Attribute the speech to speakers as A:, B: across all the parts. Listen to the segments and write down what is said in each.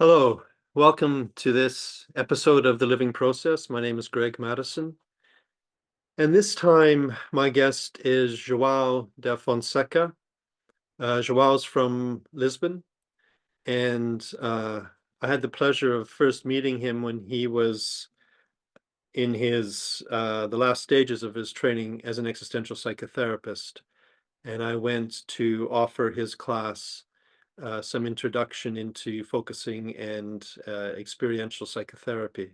A: Hello, welcome to this episode of The Living Process. My name is Greg Madison, and this time my guest is João da Fonseca. Joao's from Lisbon, and I had the pleasure of first meeting him when he was in his the last stages of his training as an existential psychotherapist, and I went to offer his class some introduction into focusing and experiential psychotherapy.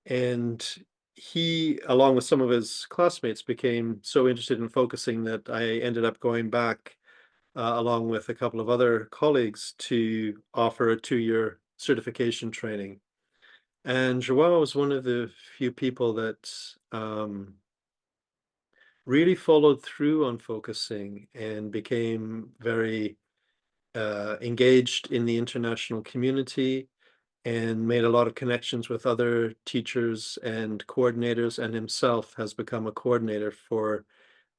A: And he, along with some of his classmates, became so interested in focusing that I ended up going back, along with a couple of other colleagues, to offer a 2-year certification training. And Joao was one of the few people that really followed through on focusing and became very engaged in the international community and made a lot of connections with other teachers and coordinators, and himself has become a coordinator for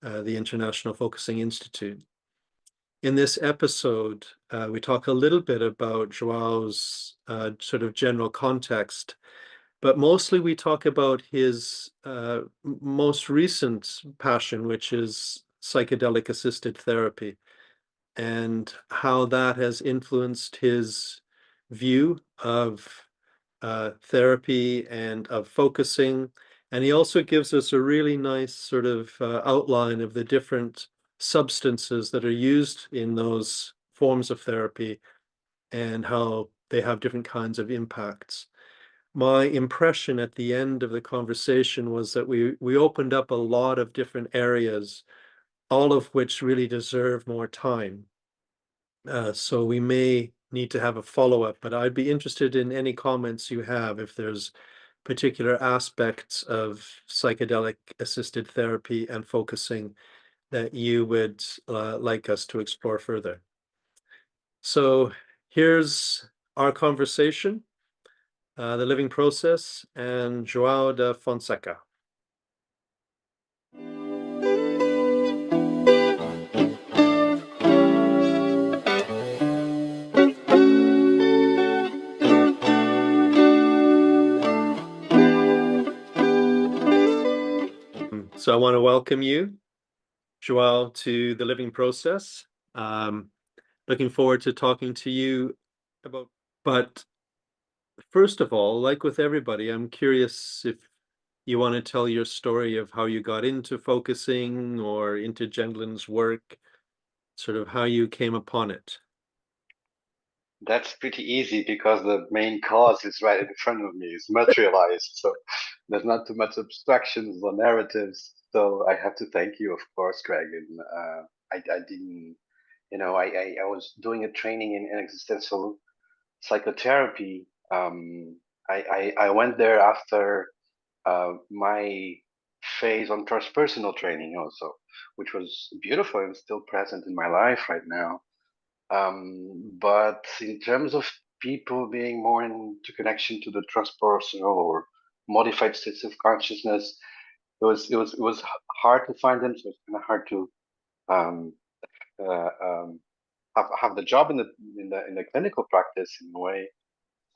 A: the International Focusing Institute. In this episode, we talk a little bit about Joao's sort of general context, but mostly we talk about his most recent passion, which is psychedelic-assisted therapy, and how that has influenced his view of therapy and of focusing. And he also gives us a really nice sort of outline of the different substances that are used in those forms of therapy and how they have different kinds of impacts. My impression at the end of the conversation was that we opened up a lot of different areas, all of which really deserve more time. So we may need to have a follow-up, but I'd be interested in any comments you have if there's particular aspects of psychedelic assisted therapy and focusing that you would like us to explore further. So here's our conversation, The Living Process, and João da Fonseca. So I want to welcome you, João, to The Living Process. Um, Looking forward to talking to you about, but first of all, like with everybody, I'm curious if you want to tell your story of how you got into focusing or into Gendlin's work, sort of how you came upon it.
B: That's pretty easy because the main cause is right in front of me. It's materialized. So there's not too much abstractions or narratives. So I have to thank you, of course, Greg. And I didn't, I was doing a training in existential psychotherapy. I went there after my phase on transpersonal training also, which was beautiful and still present in my life right now. But in terms of people being more into connection to the transpersonal or modified states of consciousness, it was hard to find them. So it's kind of hard to um, uh, um, have the job in the clinical practice in a way.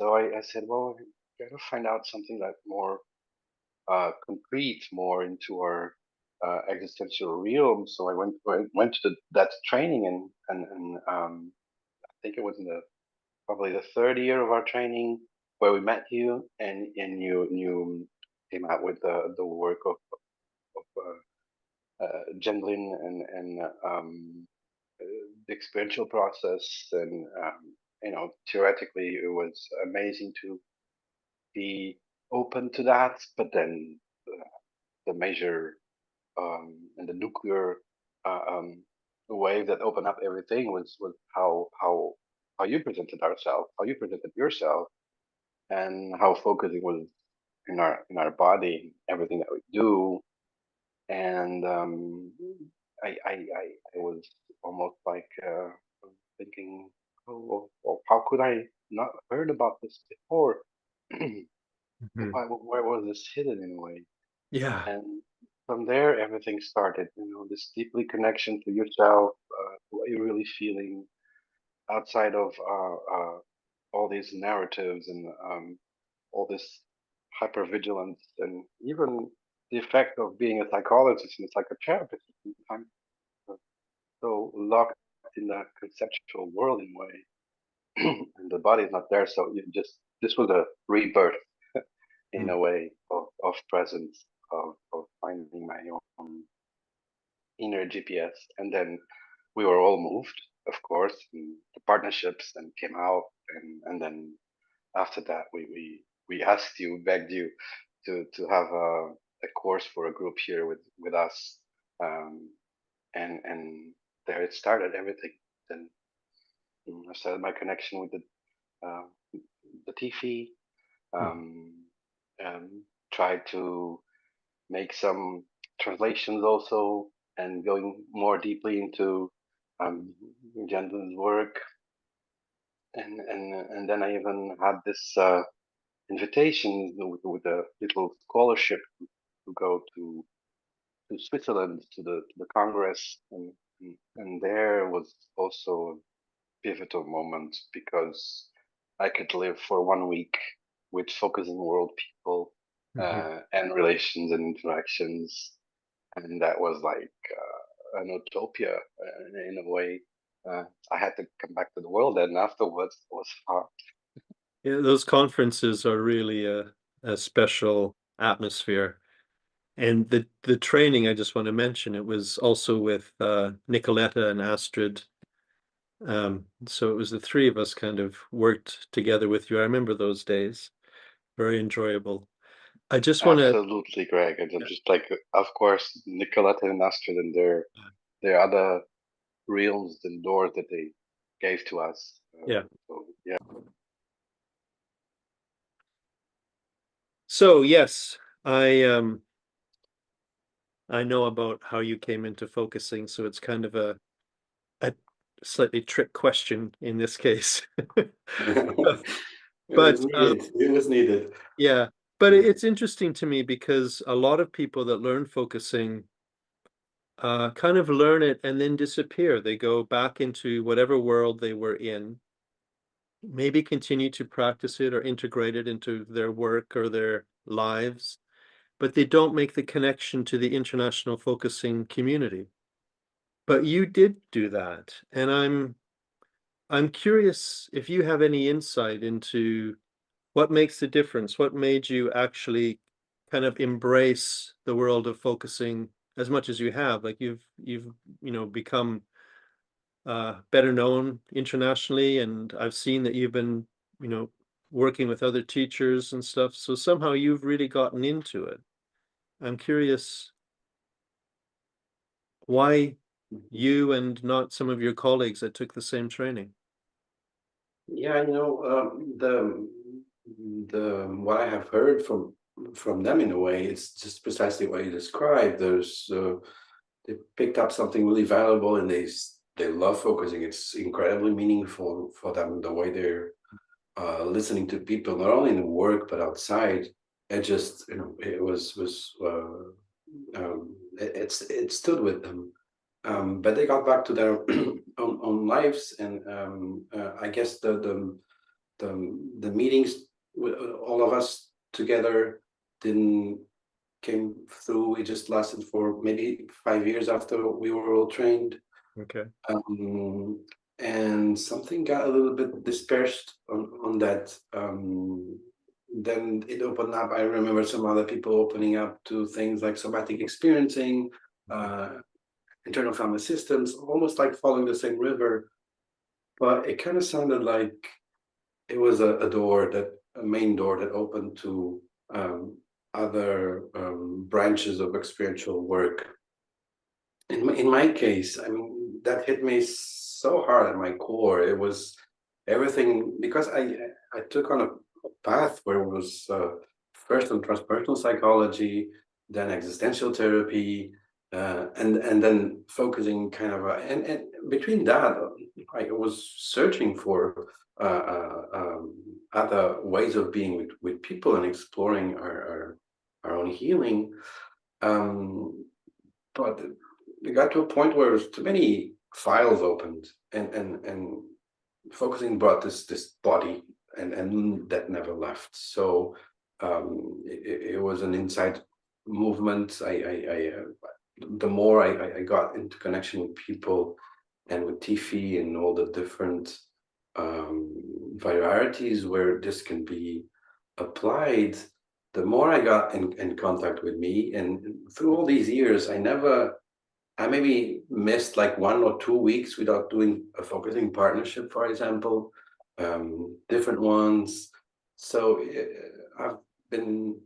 B: So I said, well, I gotta find out something like more concrete, more into our existential realm. So I went to that training and I think it was in the probably the third year of our training where we met you and you came out with the work of Gendlin and the experiential process and theoretically it was amazing to be open to that, but then the major and the nuclear um, wave that opened up everything was how you presented ourselves, how you presented yourself, and how focusing was in our body, everything that we do. And I was almost like thinking, oh, how could I not heard about this before?
A: Mhm.
B: Where was this hidden in a way?
A: Yeah.
B: And from there, everything started. This deeply connection to yourself, what you're really feeling outside of all these narratives and all this hypervigilance, and even the effect of being a psychologist and a psychotherapist at the same time, so locked in that conceptual world in a way, and the body is not there. So you just this was a rebirth in
A: Mm.
B: a way of presence, of finding my own inner GPS, and then we were all moved, of course, and the partnerships and came out, and then after that we asked you, begged you to have a course for a group here with us, um, and there it started everything. Then I started my connection with uh, the TIFI,
A: Mm.
B: um, tried to make some translations also, and going more deeply into Jensen's work, and then I even had this invitation with a little scholarship to go to Switzerland to the Congress, and there was also a pivotal moment because I could live for 1 week with focusing world people
A: Mhm.
B: and relations and interactions, and that was like an utopia in a way. I had to come back to the world, and afterwards it was hard.
A: Yeah, those conferences are really a special atmosphere. And the training, I just want to mention, it was also with Nicoletta and Astrid. So it was the three of us kind of worked together with you. I remember those days. Very enjoyable. I just want to,
B: Absolutely, Greg. And I'm just like, of course, Nicoletta and Astrid and their other realms and doors that they gave to us.
A: yeah.
B: So yeah,
A: So yes, I know about how you came into focusing, so it's kind of a slightly trick question in this case.
C: It was
A: But
C: needed. It was needed.
A: yeah, but it's interesting to me because a lot of people that learn focusing kind of learn it and then disappear. They go back into whatever world they were in, maybe continue to practice it or integrate it into their work or their lives, but they don't make the connection to the international focusing community. But you did do that, and I'm curious if you have any insight into what makes the difference? What made you actually kind of embrace the world of focusing as much as you have? Like you've become better known internationally, and I've seen that you've been, you know, working with other teachers and stuff. So somehow you've really gotten into it. I'm curious why you and not some of your colleagues that took the same training.
C: Yeah, the what I have heard from them in a way, it's just precisely what you described. They picked up something really valuable, and they love focusing. It's incredibly meaningful for them the way they're listening to people, not only in work but outside. It just it it stood with them. But they got back to their own lives, and I guess the meetings with all of us together didn't came through. It just lasted for maybe 5 years after we were all trained,
A: Okay.
C: um, and something got a little bit dispersed on that. Then it opened up. I remember some other people opening up to things like somatic experiencing, uh, internal family systems, almost like following the same river. But it kind of sounded like it was a main door that opened to other branches of experiential work. In my case, I mean, that hit me so hard at my core. It was everything because I took on a path where it was first on transpersonal psychology, then existential therapy, and then focusing kind of and between that, I was searching for other ways of being with people and exploring our own healing. Um, but we got to a point where too many files opened, and focusing brought this body. and that never left. So it was an inside movement. The more I got into connection with people and with Tiffy and all the different varieties where this can be applied, the more I got in contact with me. And through all these years, I maybe missed like 1 or 2 weeks without doing a focusing partnership, for example, different ones. So I've been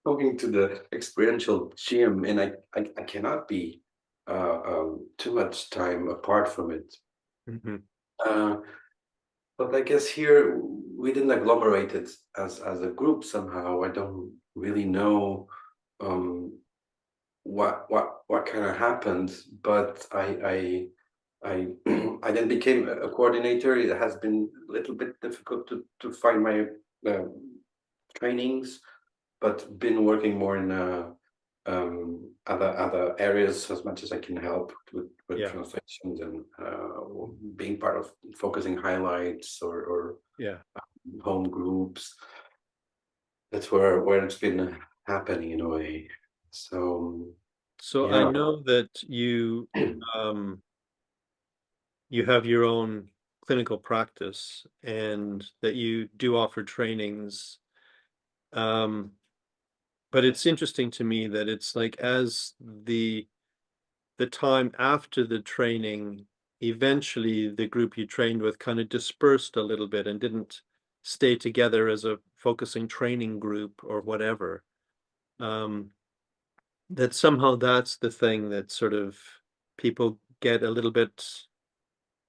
C: talking to the experiential gym, and I cannot be too much time apart from it.
A: Mm-hmm.
C: But I guess here we didn't agglomerate it as a group somehow. I don't really know what kind of happened, but I I then became a coordinator. It has been a little bit difficult to find my trainings, but been working more in other areas as much as I can help with
A: Yeah.
C: translations and being part of focusing highlights or
A: Yeah.
C: home groups. That's where it's been happening in a way. So
A: So I
C: yeah.
A: know that you you have your own clinical practice and that you do offer trainings. But it's interesting to me that it's like as the time after the training, eventually the group you trained with kind of dispersed a little bit and didn't stay together as a focusing training group or whatever. That somehow that's the thing that sort of people get a little bit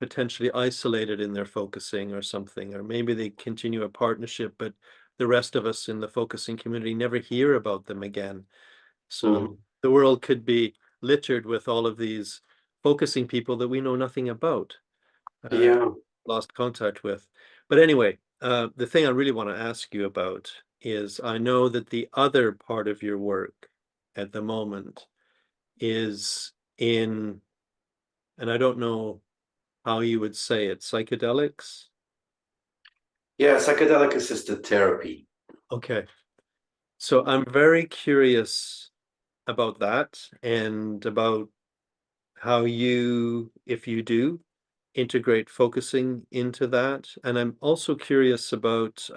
A: potentially isolated in their focusing or something, or maybe they continue a partnership, but the rest of us in the focusing community never hear about them again. So the world could be littered with all of these focusing people that we know nothing about,
C: Yeah.
A: lost contact with. But anyway, the thing I really want to ask you about is I know that the other part of your work at the moment is in, and I don't know how you would say it, psychedelics?
C: Yeah, psychedelic-assisted therapy.
A: Okay. So I'm very curious about that and about how you, if you do, integrate focusing into that. And I'm also curious about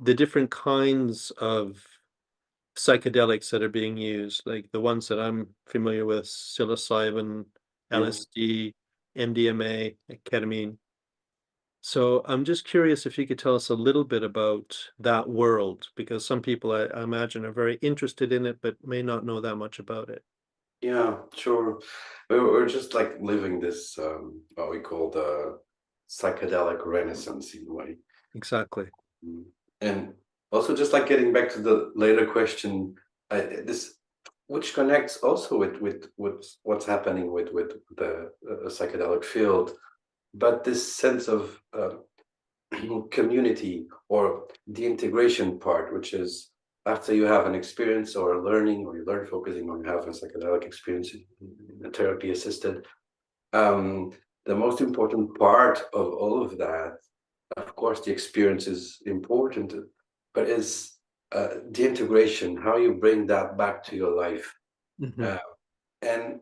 A: the different kinds of psychedelics that are being used, like the ones that I'm familiar with, psilocybin,
C: Yeah.
A: LSD, MDMA, ketamine. So I'm just curious if you could tell us a little bit about that world, because some people I imagine are very interested in it, but may not know that much about it.
C: Yeah, sure. We're just like living this what we call the psychedelic renaissance in a way.
A: Exactly.
C: And also just like getting back to the later question, this which connects also with what's happening with the psychedelic field, but this sense of community or the integration part, which is after you have an experience or a learning or you learn focusing or you have a psychedelic experience in a therapy assisted, um, the most important part of all of that, of course, the experience is important, but is the integration, how you bring that back to your life.
A: Mhm.
C: Uh, and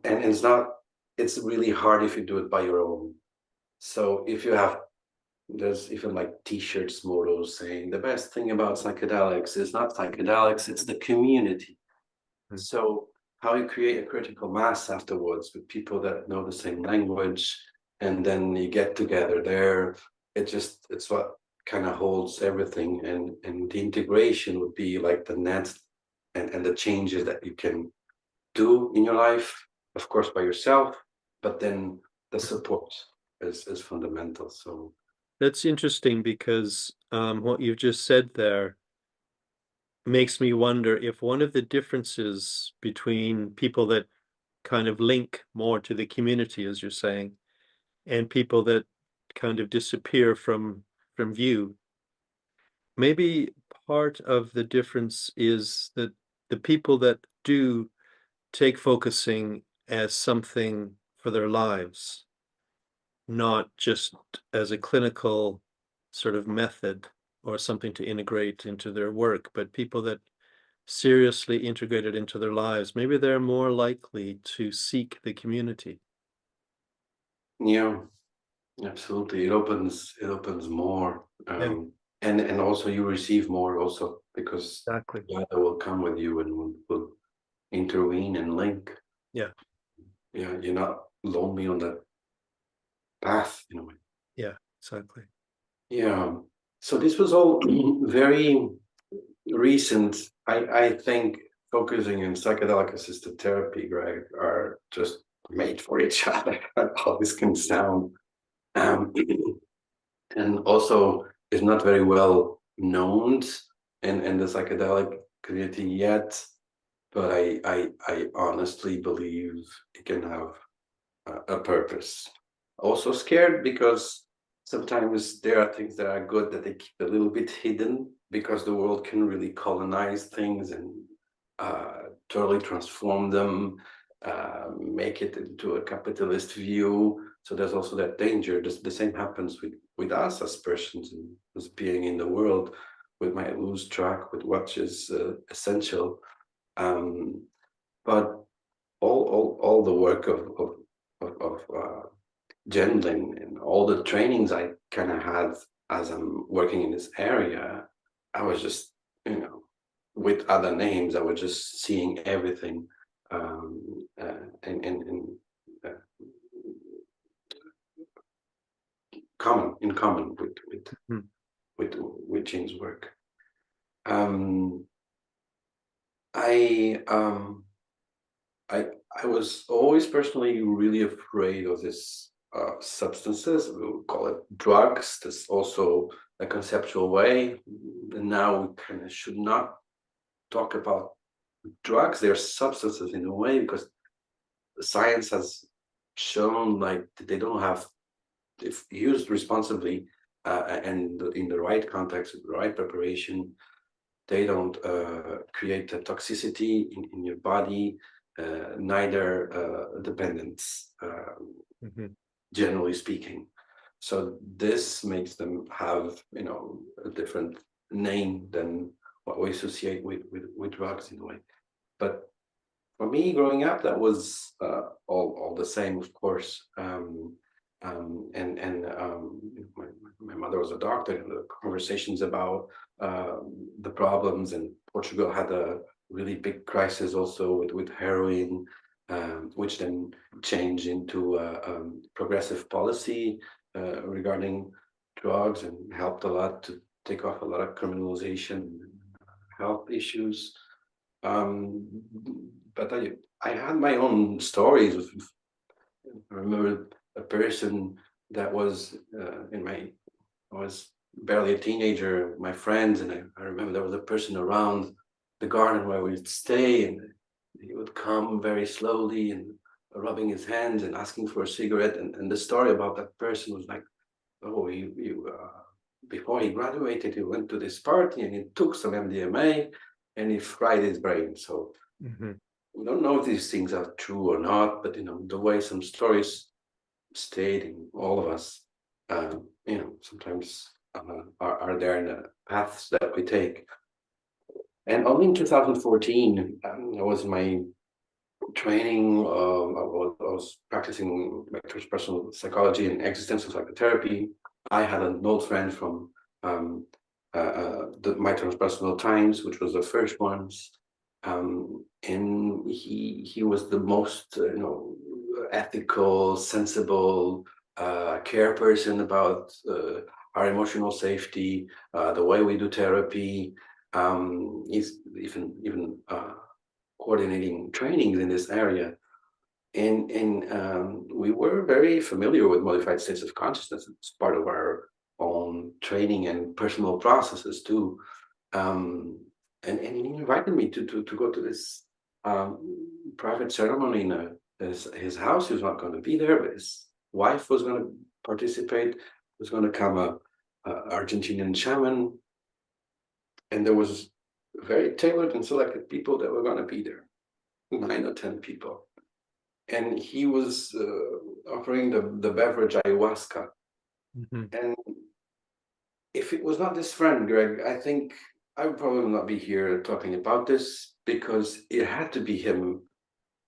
C: it's really hard if you do it by your own. So if you have there's even like t-shirts mottos saying the best thing about psychedelics is not psychedelics, it's the community.
A: Mm.
C: So how you create a critical mass afterwards with people that know the same language, and then you get together there. It's what kind of holds everything, and the integration would be like the net and the changes that you can do in your life, of course by yourself, but then the support is fundamental. So
A: That's interesting because what you've just said there makes me wonder if one of the differences between people that kind of link more to the community, as you're saying, and people that kind of disappear from view, maybe part of the difference is that the people that do take focusing as something for their lives, not just as a clinical sort of method or something to integrate into their work, but people that seriously integrate it into their lives, maybe they're more likely to seek the community.
C: Yeah, absolutely. It opens more.
A: Yeah,
C: And also you receive more also because
A: exactly.
C: the other will come with you and will intervene and link.
A: Yeah,
C: Yeah, you're not lonely on that path in a way.
A: yeah, exactly.
C: Yeah. So this was all very recent. I think focusing in psychedelic-assisted therapy, Greg, are just made for each other. How this can sound. Um, and also is not very well known in the psychedelic community yet. But I honestly believe it can have a purpose. Also scared because sometimes there are things that are good that they keep a little bit hidden because the world can really colonize things and totally transform them, make it into a capitalist view. So there's also that danger. The same happens with us as persons and as being in the world. We might lose track with what is essential. Um, but all the work of journaling and all the trainings I kind of had as I'm working in this area, I was just, with other names, I was just seeing everything and uh, in common
A: Mhm.
C: with James' work. Um, I um, I I was always personally really afraid of this substances. We would call it drugs. That's also a conceptual way. And now we kind of should not talk about drugs. They're substances in a way because science has shown like they don't have, if used responsibly and in the right context, with the right preparation, they don't create a toxicity in your body, neither dependence,
A: Mhm.
C: generally speaking. So this makes them have, a different name than what we associate with drugs in a way. But for me, growing up, that was all the same, of course. And my mother was a doctor, and the conversations about the problems, and Portugal had a really big crisis also with heroin, which then changed into progressive policy regarding drugs and helped a lot to take off a lot of criminalization, health issues. Um, but I had my own stories. I remember a person that was I was barely a teenager, my friends, and I remember there was a person around the garden where we'd stay, and he would come very slowly and rubbing his hands and asking for a cigarette. And the story about that person was like, oh, before he graduated, he went to this party and he took some MDMA and he fried his brain. So
A: Mhm.
C: we don't know if these things are true or not, but the way some stories stayed in all of us, sometimes are there in the paths that we take. And only in 2014, I was in my training. I was practicing my personal psychology and existential psychotherapy. I had an old friend from um, my transpersonal times, which was the first ones, and he was the most ethical, sensible, care person about our emotional safety, the way we do therapy. He's even coordinating trainings in this area. And we were very familiar with modified states of consciousness. It's part of our own training and personal processes too. Um, and he invited me to go to this private ceremony in his house. He was not going to be there, but his wife was going to participate. Was going to come a Argentinian shaman, and there was very tailored and selected people that were going to be there, 9 or 10 people. And he was offering the beverage ayahuasca.
A: Mhm.
C: And if it was not this friend, Greg, I think I would probably not be here talking about this, because it had to be him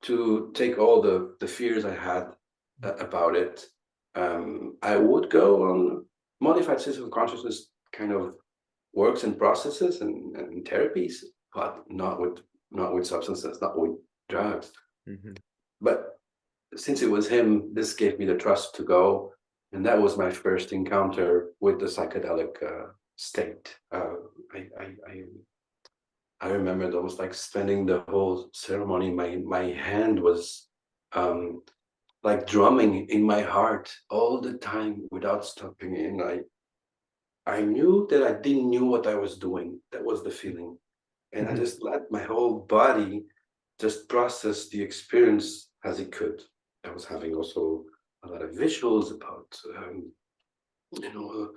C: to take all the fears I had about it. I would go on modified system of consciousness kind of works and processes and therapies, but not with substances, not with drugs.
A: Mhm.
C: But since it was him, this gave me the trust to go, and that was my first encounter with the psychedelic state. I remember almost like spending the whole ceremony. My hand was like drumming in my heart all the time without stopping, and I knew that I didn't knew what I was doing. That was the feeling, and I
A: Mhm.
C: just let my whole body just process the experience as it could. I was having also a lot of visuals about you know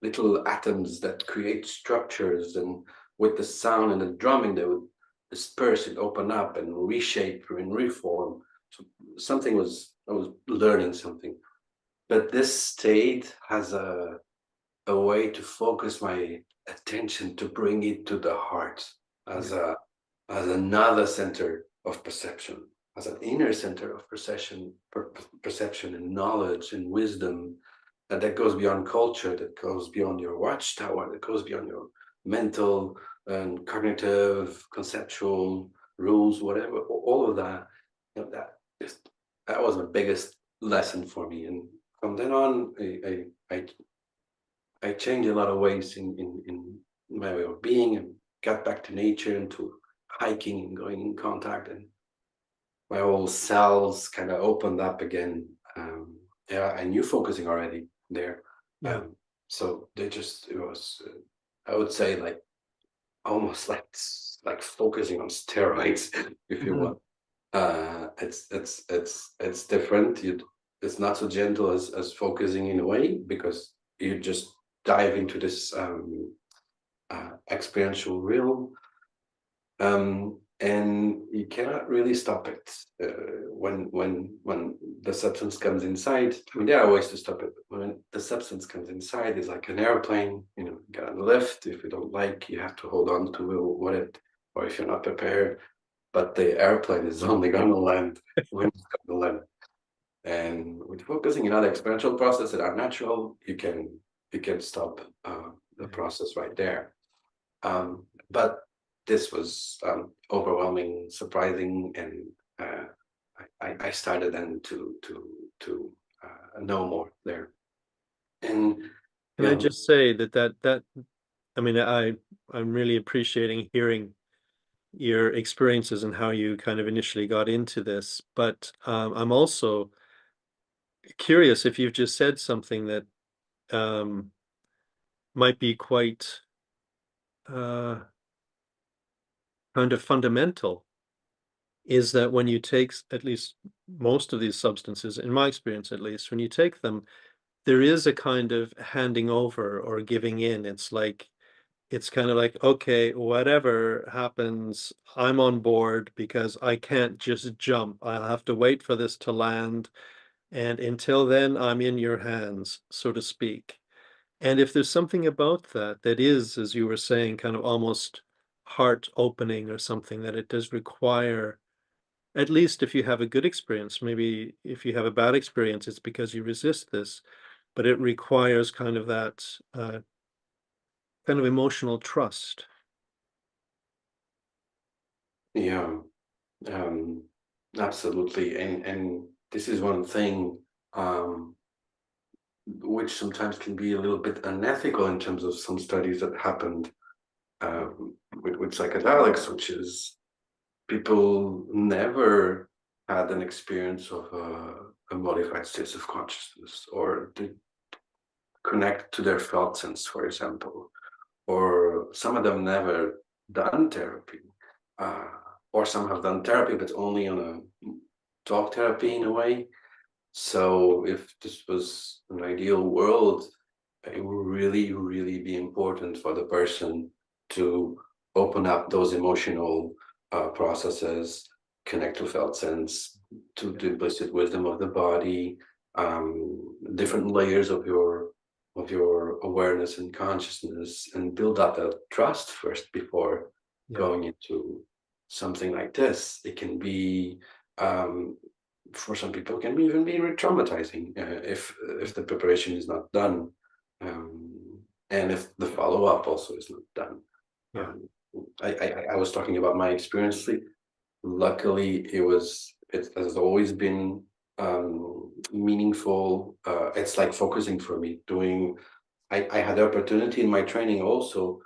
C: little atoms that create structures, and with the sound and the drumming they would disperse and open up and reshape and reform. So something was, I was learning something. But this state has a way to focus my attention, to bring it to the heart as
A: Yeah.
C: as another center of perception, as an inner center of perception and knowledge and wisdom, that goes beyond culture, that goes beyond your watchtower, that goes beyond your mental and cognitive, conceptual rules, whatever, all of that. That was the biggest lesson for me. And from then on, I changed a lot of ways in my way of being, and got back to nature and to hiking and going in contact, and my whole cells kind of opened up again. Yeah, I knew focusing already there.
A: Yeah.
C: So they just, it was, I would say, like almost like focusing on steroids, if you
A: Mhm.
C: want. It's different. It's not so gentle as focusing in a way, because you just dive into this experiential realm, and you cannot really stop it. When the substance comes inside, I mean, there are ways to stop it. But when the substance comes inside, it's like an airplane. You get on the lift. If you don't like, you have to hold on to what it, or if you're not prepared. But the airplane is only going to land when it's going to land. And with focusing in other experiential processes that are natural, you can stop the process right there. But this was overwhelming, surprising, and I started then to know more there. And
A: Can I
C: yeah,
A: just say that I mean, I'm really appreciating hearing your experiences and how you kind of initially got into this, but I'm also curious if you've just said something that um, might be quite uh, kind of fundamental, is that when you take at least most of these substances, in my experience at least, when you take them, there is a kind of handing over or giving in. It's kind of like, okay, whatever happens, I'm on board because I can't just jump. I'll have to wait for this to land. And until then, I'm in your hands, so to speak. And if there's something about that that is, as you were saying, kind of almost heart opening or something, that it does require, at least if you have a good experience, maybe if you have a bad experience, it's because you resist this, but it requires kind of that kind of emotional trust.
C: yeah, um, absolutely. And this is one thing um, which sometimes can be a little bit unethical in terms of some studies that happened with psychedelics, which is people never had an experience of a modified state of consciousness, or they connect to their felt sense, for example, or some of them never done therapy, uh, or some have done therapy but only on a talk therapy in a way. So if this was an ideal world, it would really, really be important for the person to open up those emotional processes, connect to felt sense, to the implicit wisdom of the body, different layers of your your awareness and consciousness, and build up that trust first before going into something like this. It can be, for some people, can be even be re-traumatizing if the preparation is not done, and if the follow-up also is not done. I was talking about my experience. Luckily, it has always been meaningful. It's like focusing for me. I had the opportunity in my training also,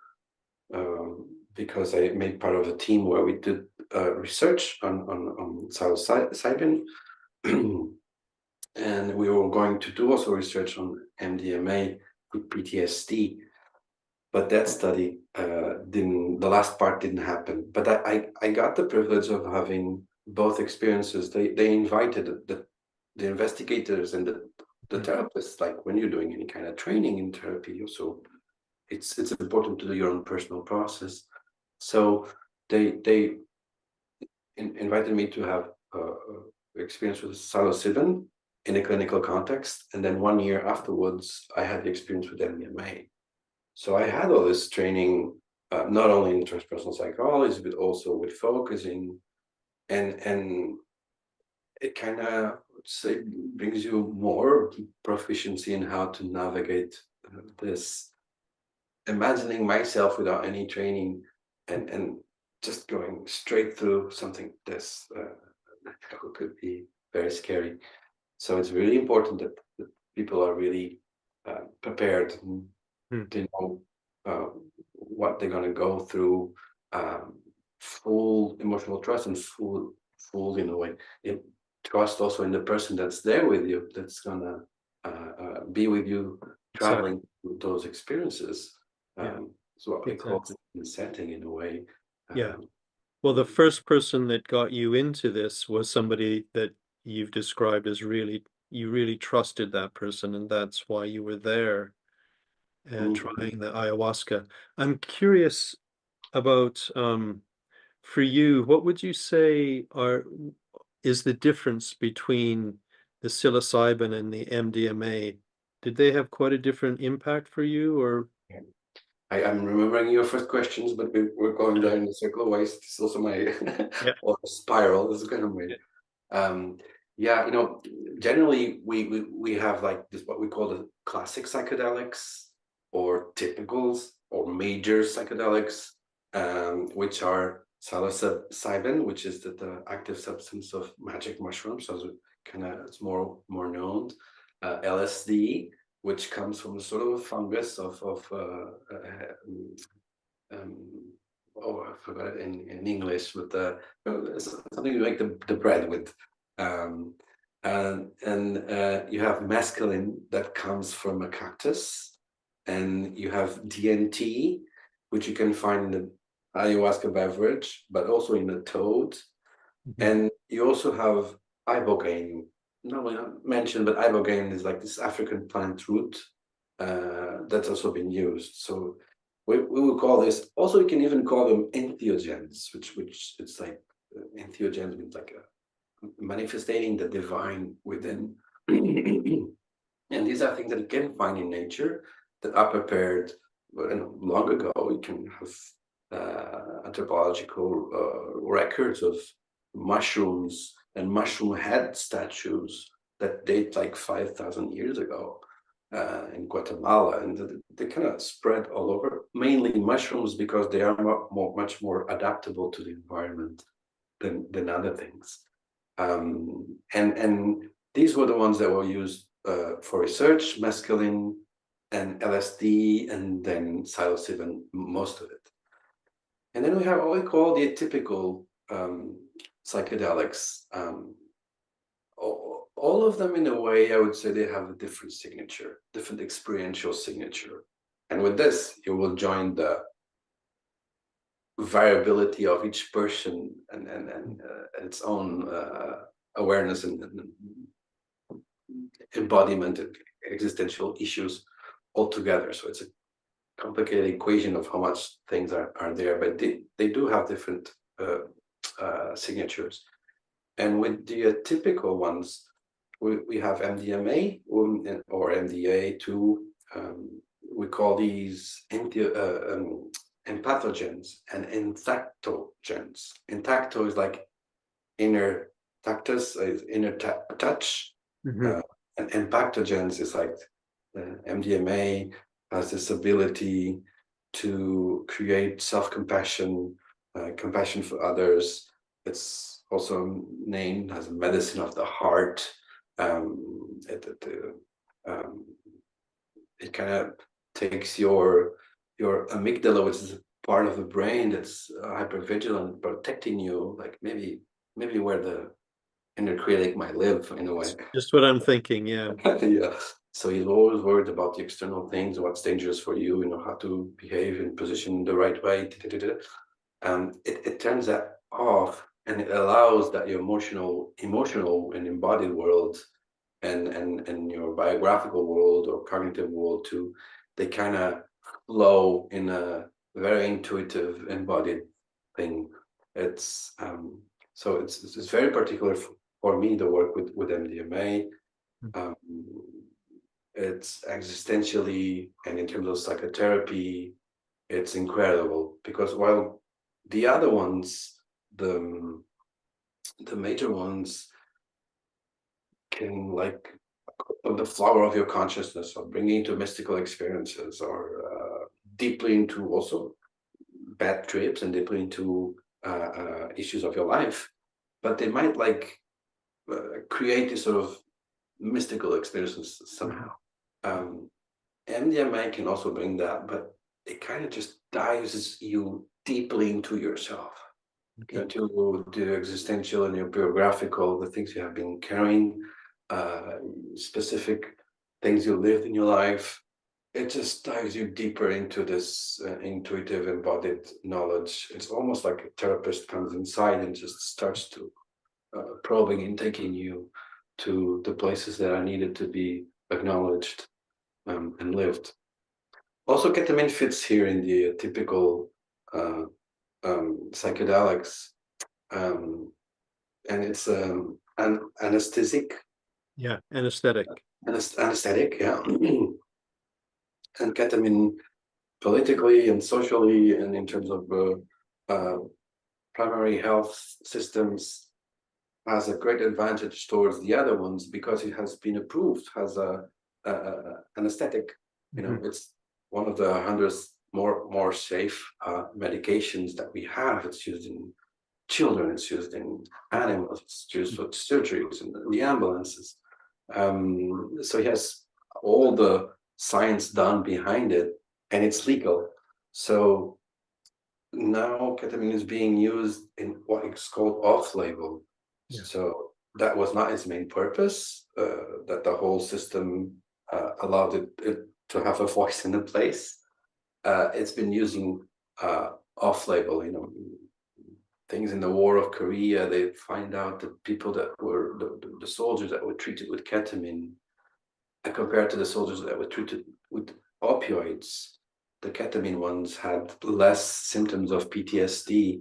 C: because I made part of a team where we did research on psilocybin, and we were going to do also research on MDMA with PTSD. But that study the last part didn't happen. But I got the privilege of having both experiences. They invited the investigators and the therapists, like when you're doing any kind of training in therapy, also it's important to do your own personal process. So they invited me to have experience with psilocybin in a clinical context, and then 1 year afterwards, I had the experience with MDMA. So I had all this training, not only in transpersonal psychology, but also with focusing, and it kind of, say, brings you more proficiency in how to navigate this. Imagining myself without any training and just going straight through something this could be very scary. So it's really important that people are really prepared. They know what they're going to go through, full emotional trust, and full in a way, trust also in the person that's there with you, that's going to be with you, traveling through those experiences. So what we call consenting in a way.
A: Well, the first person that got you into this was somebody that you've described as you really trusted that person, and that's why you were there and trying the ayahuasca. I'm curious about, for you, what would you say is the difference between the psilocybin and the MDMA? Did they have quite a different impact for you, or?
C: I'm remembering your first questions, but we're going down in the circle of waste. It's also my or spiral. This is kind of weird. Yeah, generally we have like this, what we call the classic psychedelics, or typicals, or major psychedelics, which are psilocybin, which is the active substance of magic mushrooms, so it's more known. LSD, which comes from a sort of fungus of I forgot it in English, with something you make the bread with. And you have mescaline that comes from a cactus, and you have DNT, which you can find in the ayahuasca beverage, but also in the toad. And you also have ibogaine. Normally not mentioned, but ibogaine is like this African plant root that's also been used. So we will call this, also you can even call them entheogens, which it's like entheogens means like a manifesting the divine within. And these are things that you can find in nature that are prepared long ago. You can have anthropological records of mushrooms and mushroom head statues that date like 5,000 years ago in Guatemala, and they kind of spread all over, mainly mushrooms, because they are much more adaptable to the environment than other things. And these were the ones that were used for research, mescaline and LSD, and then psilocybin, most of it. And then we have what we call the atypical psychedelics. All of them, in a way, I would say they have a different signature, different experiential signature. And with this, you will join the variability of each person and its own awareness and embodiment and existential issues altogether. So it's a complicated equation of how much things are there, but they do have different signatures. And with the typical ones, we have MDMA or MDA2, we call these empathogens and entactogens. Entacto is like inner tactus, is inner touch, and empathogens is like MDMA has this ability to create self-compassion, compassion for others. It's also named as medicine of the heart. It kind of takes your amygdala, which is part of the brain that's hypervigilant, protecting you, like maybe where the inner critic might live in a way.
A: Just what I'm thinking, yeah.
C: Yeah. So he's always worried about the external things, what's dangerous for you, how to behave and position the right way. It turns that off, and it allows that your emotional and embodied world and your biographical world or cognitive world too, they kind of flow in a very intuitive embodied thing. It's so it's very particular for me, the work with MDMA. It's existentially and in terms of psychotherapy, it's incredible, because while the other ones, the major ones, can like the flower of your consciousness or bring you into mystical experiences or deeply into also bad trips and deeply into issues of your life, but they might like create this sort of mystical experiences somehow. MDMA can also bring that, but it kind of just dives you deeply into yourself, into the existential and your biographical, the things you have been carrying, specific things you lived in your life. It just dives you deeper into this intuitive embodied knowledge. It's almost like a therapist comes inside and just starts to probing and taking you to the places that are needed to be acknowledged and lived. Also, ketamine fits here in the typical psychedelics, and it's an anesthetic.
A: Yeah, anesthetic.
C: Anesthetic, yeah. And ketamine, politically and socially, and in terms of primary health systems, has a great advantage towards the other ones because it has been approved as a anesthetic. It's one of the 100 more safe medications that we have. It's used in children, it's used in animals, it's used for surgeries and the ambulances. So it has all the science done behind it, and it's legal. So now ketamine is being used in what is called off-label. Yeah. So that was not its main purpose, that the whole system allowed it to have a voice in the place. It's been using off-label, things in the War of Korea. They find out that people that were the soldiers that were treated with ketamine, compared to the soldiers that were treated with opioids, the ketamine ones had less symptoms of PTSD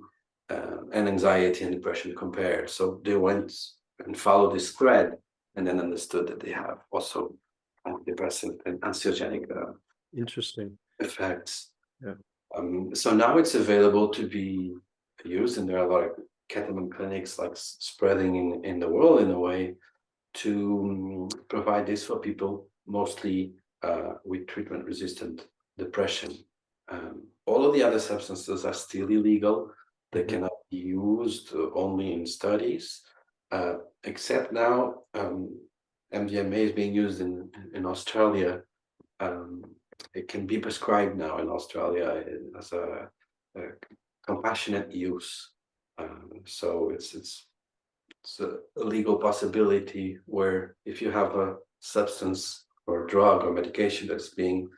C: and anxiety and depression compared. So they went and followed this thread, and then understood that they have also antidepressant and anxiogenic
A: interesting
C: effects.
A: Yeah.
C: So now it's available to be used, and there are a lot of ketamine clinics like spreading in the world in a way to provide this for people, mostly with treatment-resistant depression. All of the other substances are still illegal. They cannot be used only in studies, except now MDMA is being used in Australia. It can be prescribed now in Australia as a compassionate use. So it's a legal possibility where if you have a substance or drug or medication that's being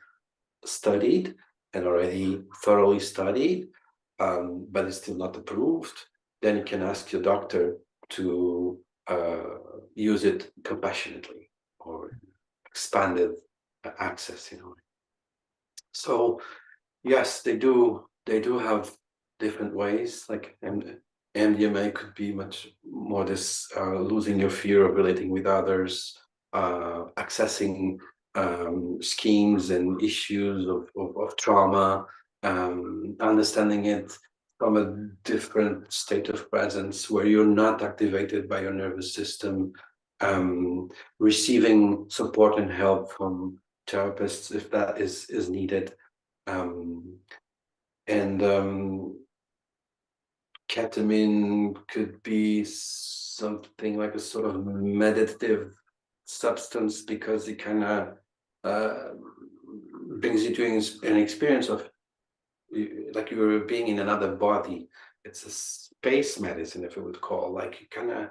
C: studied and already thoroughly studied, but it's still not approved, then you can ask your doctor to use it compassionately or expanded access, So yes, they do have different ways, like MDMA could be much more this losing your fear of relating with others, accessing schemes and issues of trauma, understanding it from a different state of presence where you're not activated by your nervous system, receiving support and help from therapists if that is needed. And ketamine could be something like a sort of meditative substance because it kind of brings you to an experience of like you were being in another body. It's a space medicine, if you would call. Like you kind of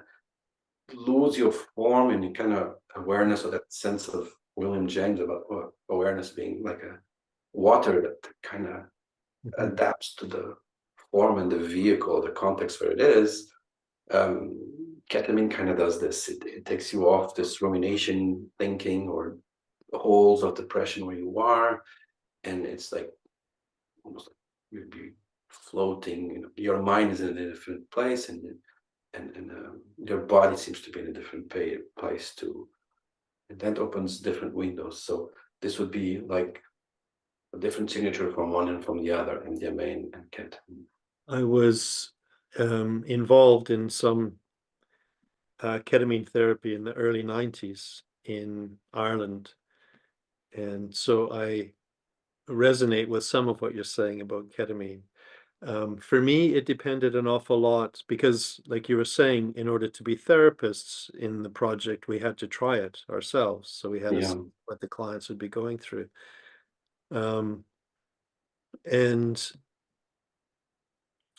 C: lose your form and you kind of awareness of that sense of William James about awareness being like a water that kind of adapts to the form and the vehicle, the context where it is. Ketamine kind of does this. It takes you off this rumination thinking or holes of depression where you are, and it's like almost like you'd be floating. You know, your mind is in a different place, and your body seems to be in a different place too. And that opens different windows. So this would be like a different signature from one and from the other, MDMA and ketamine.
A: I was involved in some ketamine therapy in the early 90s in Ireland. And so I resonate with some of what you're saying about ketamine. For me, it depended an awful lot because, like you were saying, in order to be therapists in the project, we had to try it ourselves. So we had to see what the clients would be going through. And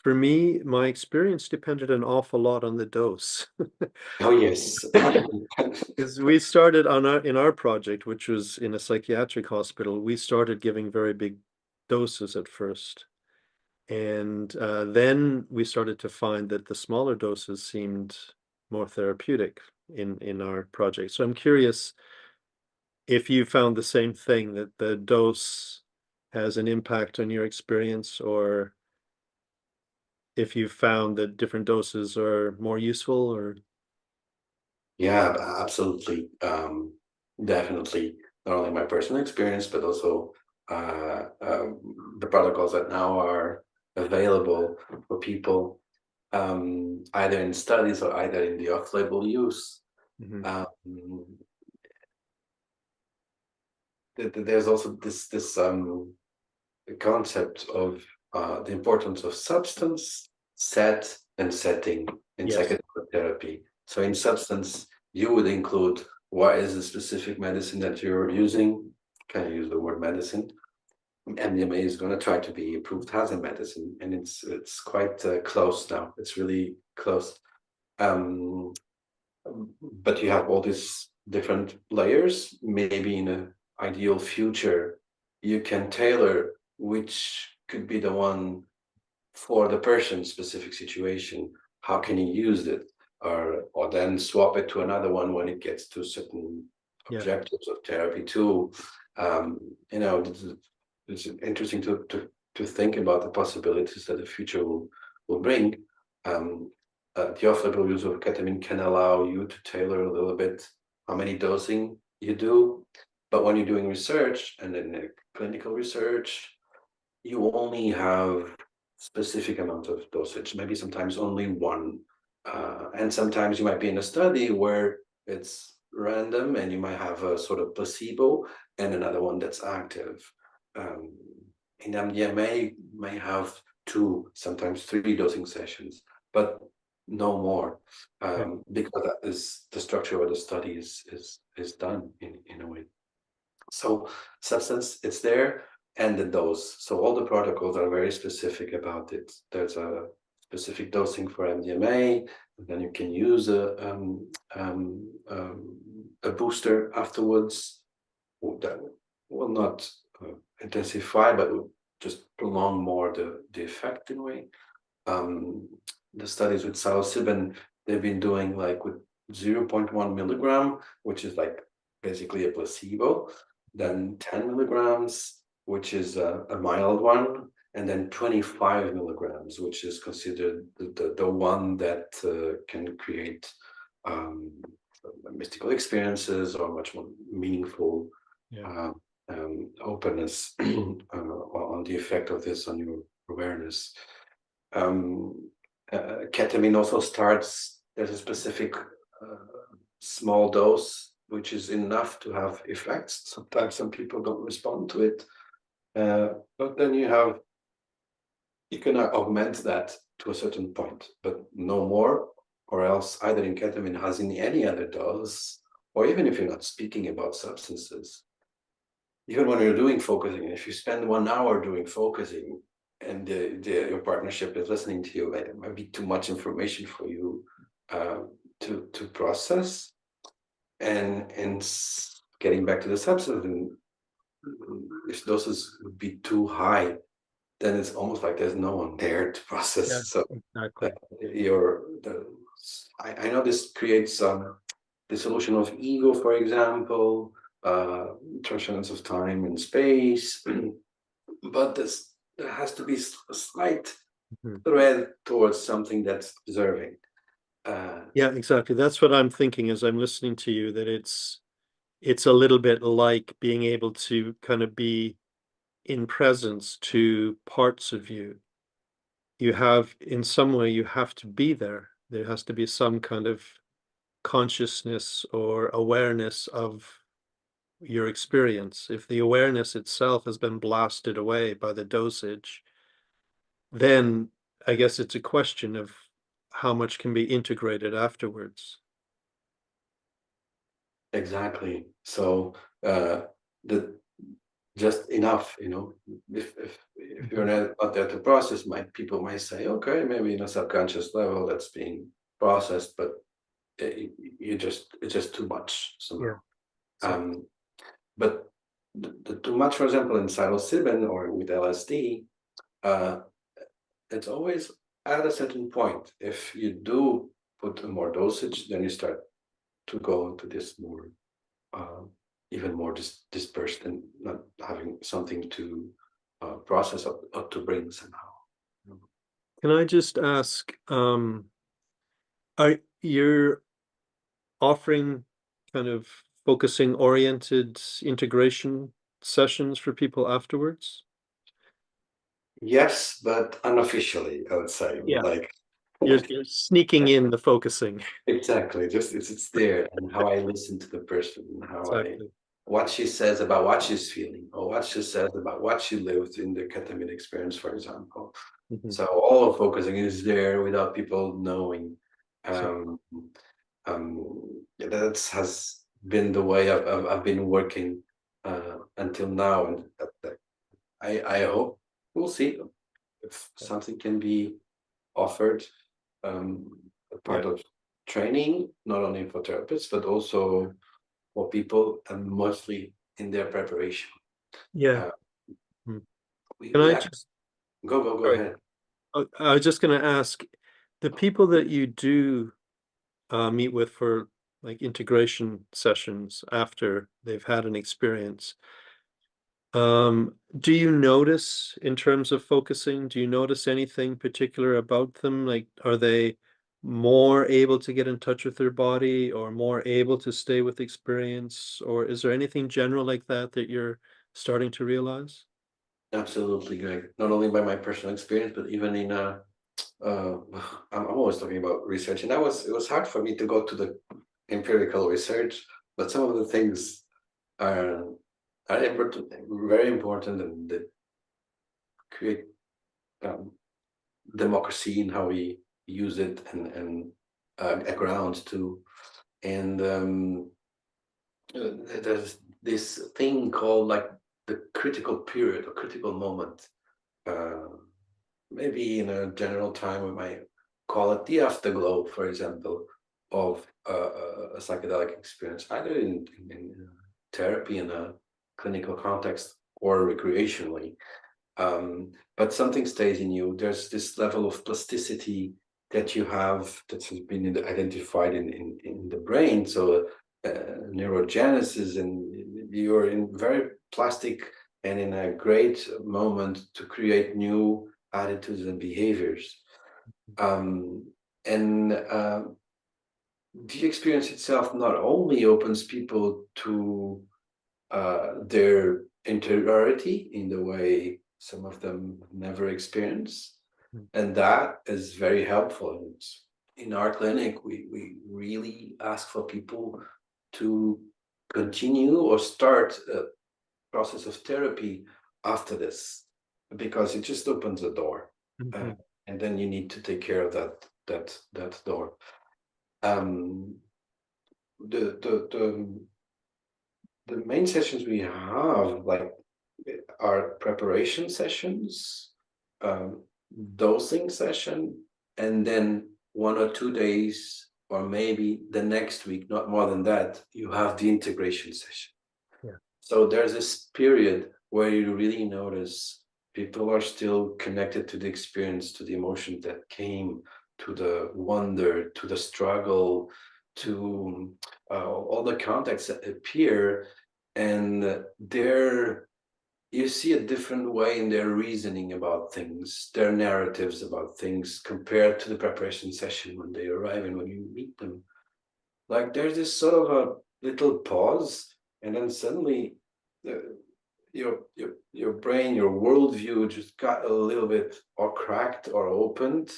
A: for me, my experience depended an awful lot on the dose.
C: Oh, yes.
A: Because we started in our project, which was in a psychiatric hospital, we started giving very big doses at first. And then we started to find that the smaller doses seemed more therapeutic in our project. So I'm curious if you found the same thing, that the dose has an impact on your experience, or if you found that different doses are more useful, or...
C: Yeah, absolutely. Definitely. Not only my personal experience, but also the protocols that now are available for people, either in studies or either in the off-label use. There's also this concept of the importance of substance, set, and setting in psychedelic therapy. So in substance, you would include what is the specific medicine that you're using. Can I use the word medicine? MDMA is going to try to be approved as a medicine, and it's quite close now. It's really close. But you have all these different layers. Maybe in an ideal future, you can tailor which could be the one for the person's specific situation. How can you use it? Or then swap it to another one when it gets to certain objectives of therapy too. You know, it's interesting to think about the possibilities that the future will bring. The off-label use of ketamine can allow you to tailor a little bit how many dosing you do. But when you're doing research and in clinical research, you only have specific amount of dosage, maybe sometimes only one. And sometimes you might be in a study where it's random and you might have a sort of placebo and another one that's active. In MDMA, you may have 2, sometimes 3 dosing sessions, but no more, because that is the structure where the study is done in a way. So substance, it's there, and the dose. So all the protocols are very specific about it. There's a specific dosing for MDMA, and then you can use a booster afterwards that will not intensify, but will just prolong more the effect in a way. The studies with psilocybin, they've been doing like with 0.1 milligram, which is like basically a placebo, then 10 milligrams, which is a mild one, and then 25 milligrams, which is considered the one that can create mystical experiences or much more meaningful
A: Yeah.
C: openness on the effect of this on your awareness. Ketamine also starts, there's a specific small dose, which is enough to have effects. Sometimes some people don't respond to it. But then you can augment that to a certain point, but no more, or else either in ketamine as in any other dose, or even if you're not speaking about substances, even when you're doing focusing, if you spend 1 hour doing focusing and your partnership is listening to you, it might be too much information for you to process. And getting back to the substance, and if doses would be too high, then it's almost like there's no one there to process.
A: Yeah,
C: So
A: exactly.
C: I know this creates dissolution of ego, for example, transcendence of time and space, but there has to be a slight thread towards something that's deserving.
A: Yeah, exactly. That's what I'm thinking as I'm listening to you, that it's a little bit like being able to kind of be in presence to parts of you. You have, in some way, you have to be there. There has to be some kind of consciousness or awareness of your experience. If the awareness itself has been blasted away by the dosage, then I guess it's a question of how much can be integrated afterwards.
C: Exactly. So the just enough, if you're not there to process, people might say, okay, maybe in a subconscious level that's being processed, but it's just too much somehow.
A: Yeah. So,
C: But the too much, for example, in psilocybin or with LSD, it's always at a certain point. If you do put more dosage, then you start to go into this more even more dispersed and not having something to process or to bring somehow.
A: can I just ask, are you offering kind of focusing oriented integration sessions for people afterwards?
C: Yes, but unofficially, I would say.
A: Yeah.
C: Like
A: You're sneaking in the focusing.
C: exactly, just it's there, and how I listen to the person, and how
A: Exactly.
C: what she says about what she's feeling, or what she says about what she lived in the ketamine experience, for example.
A: Mhm.
C: So all of focusing is there without people knowing.
A: So,
C: That has been the way I've been working until now, and I hope we'll see if something can be offered, a
A: yeah.
C: part of training, not only for therapists but also for people, and mostly in their preparation.
A: Yeah.
C: Uh,
A: Hmm.
C: we
A: Can
C: we
A: I
C: act,
A: just,
C: go
A: sorry,
C: ahead.
A: I was just going to ask, the people that you do meet with for like integration sessions after they've had an experience, do you notice in terms of focusing, do you notice anything particular about them? Like, are they more able to get in touch with their body or more able to stay with experience? Or is there anything general like that that you're starting to realize?
C: Absolutely, Greg. Not only by my personal experience, but even in uh, I'm always talking about research, and it was hard for me to go to the empirical research, but some of the things are important, very important, and they create um, democracy in how we use it, and a ground too. And there's this thing called like the critical period or critical moment. Uh, Maybe in a general time we might call it the afterglow, for example, of a psychedelic experience, either in therapy in a clinical context or recreationally. But something stays in you. There's this level of plasticity that you have that has been identified in the brain. So neurogenesis, and you're in very plastic and in a great moment to create new attitudes and behaviors. And the experience itself not only opens people to their interiority in the way some of them never experience. And that is very helpful. In our clinic, we really ask for people to continue or start a process of therapy after this, because it just opens a door. And then you need to take care of that door. The main sessions we have, like, are preparation sessions, dosing session, and then 1 or 2 days, or maybe the next week, not more than that, you have the integration session. So there's this period where you really notice people are still connected to the experience, to the emotion that came, to the wonder, to the struggle, to all the contexts that appear, and you see a different way in their reasoning about things, their narratives about things, compared to the preparation session when they arrive and when you meet them. Like, there's this sort of a little pause, and then suddenly your brain, your worldview just got a little bit or cracked or opened,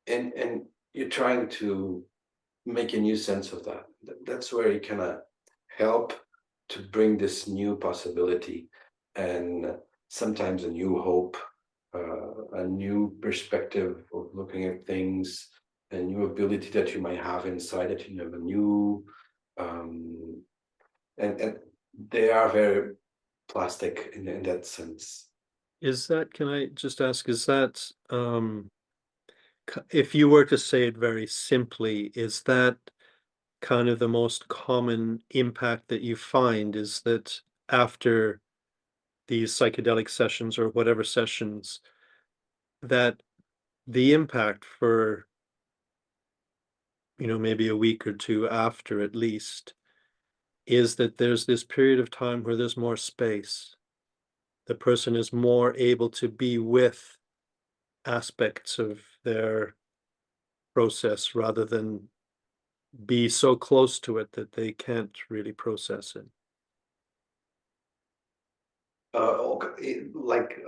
C: and you're trying to make a new sense of that. That's where you kind of help to bring this new possibility, and sometimes a new hope, a new perspective of looking at things, a new ability that you might have inside, that you have a new, and they are very plastic in that sense.
A: Is that, can I just ask, is that, if you were to say it very simply, is that kind of the most common impact that you find, is that after these psychedelic sessions or whatever sessions, that the impact for, maybe a week or two after at least, is that there's this period of time where there's more space. The person is more able to be with aspects of their process rather than be so close to it that they can't really process it.
C: Okay, like,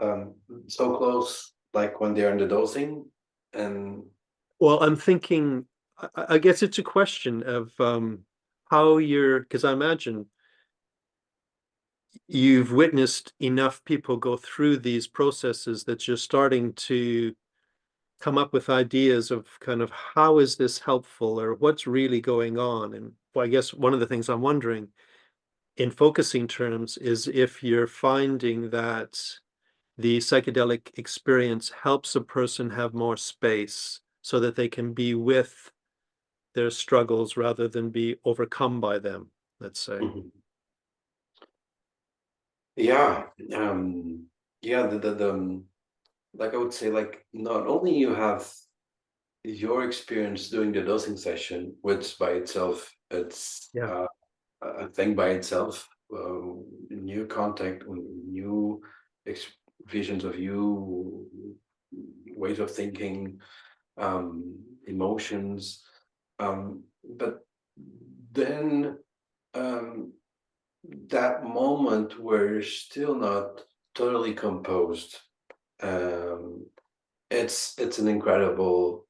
C: so close, like when they're in the dosing, and
A: Well, I'm thinking, I guess it's a question of how because I imagine you've witnessed enough people go through these processes that you're starting to come up with ideas of kind of how is this helpful or what's really going on. And well, I guess one of the things I'm wondering in focusing terms is if you're finding that the psychedelic experience helps a person have more space so that they can be with their struggles rather than be overcome by them, let's say.
C: yeah, the like, I would say, like, not only you have your experience doing the dosing session, which by itself, it's a thing by itself, new contact, new visions of you, ways of thinking, emotions, but then that moment where you're still not totally composed, it's an incredible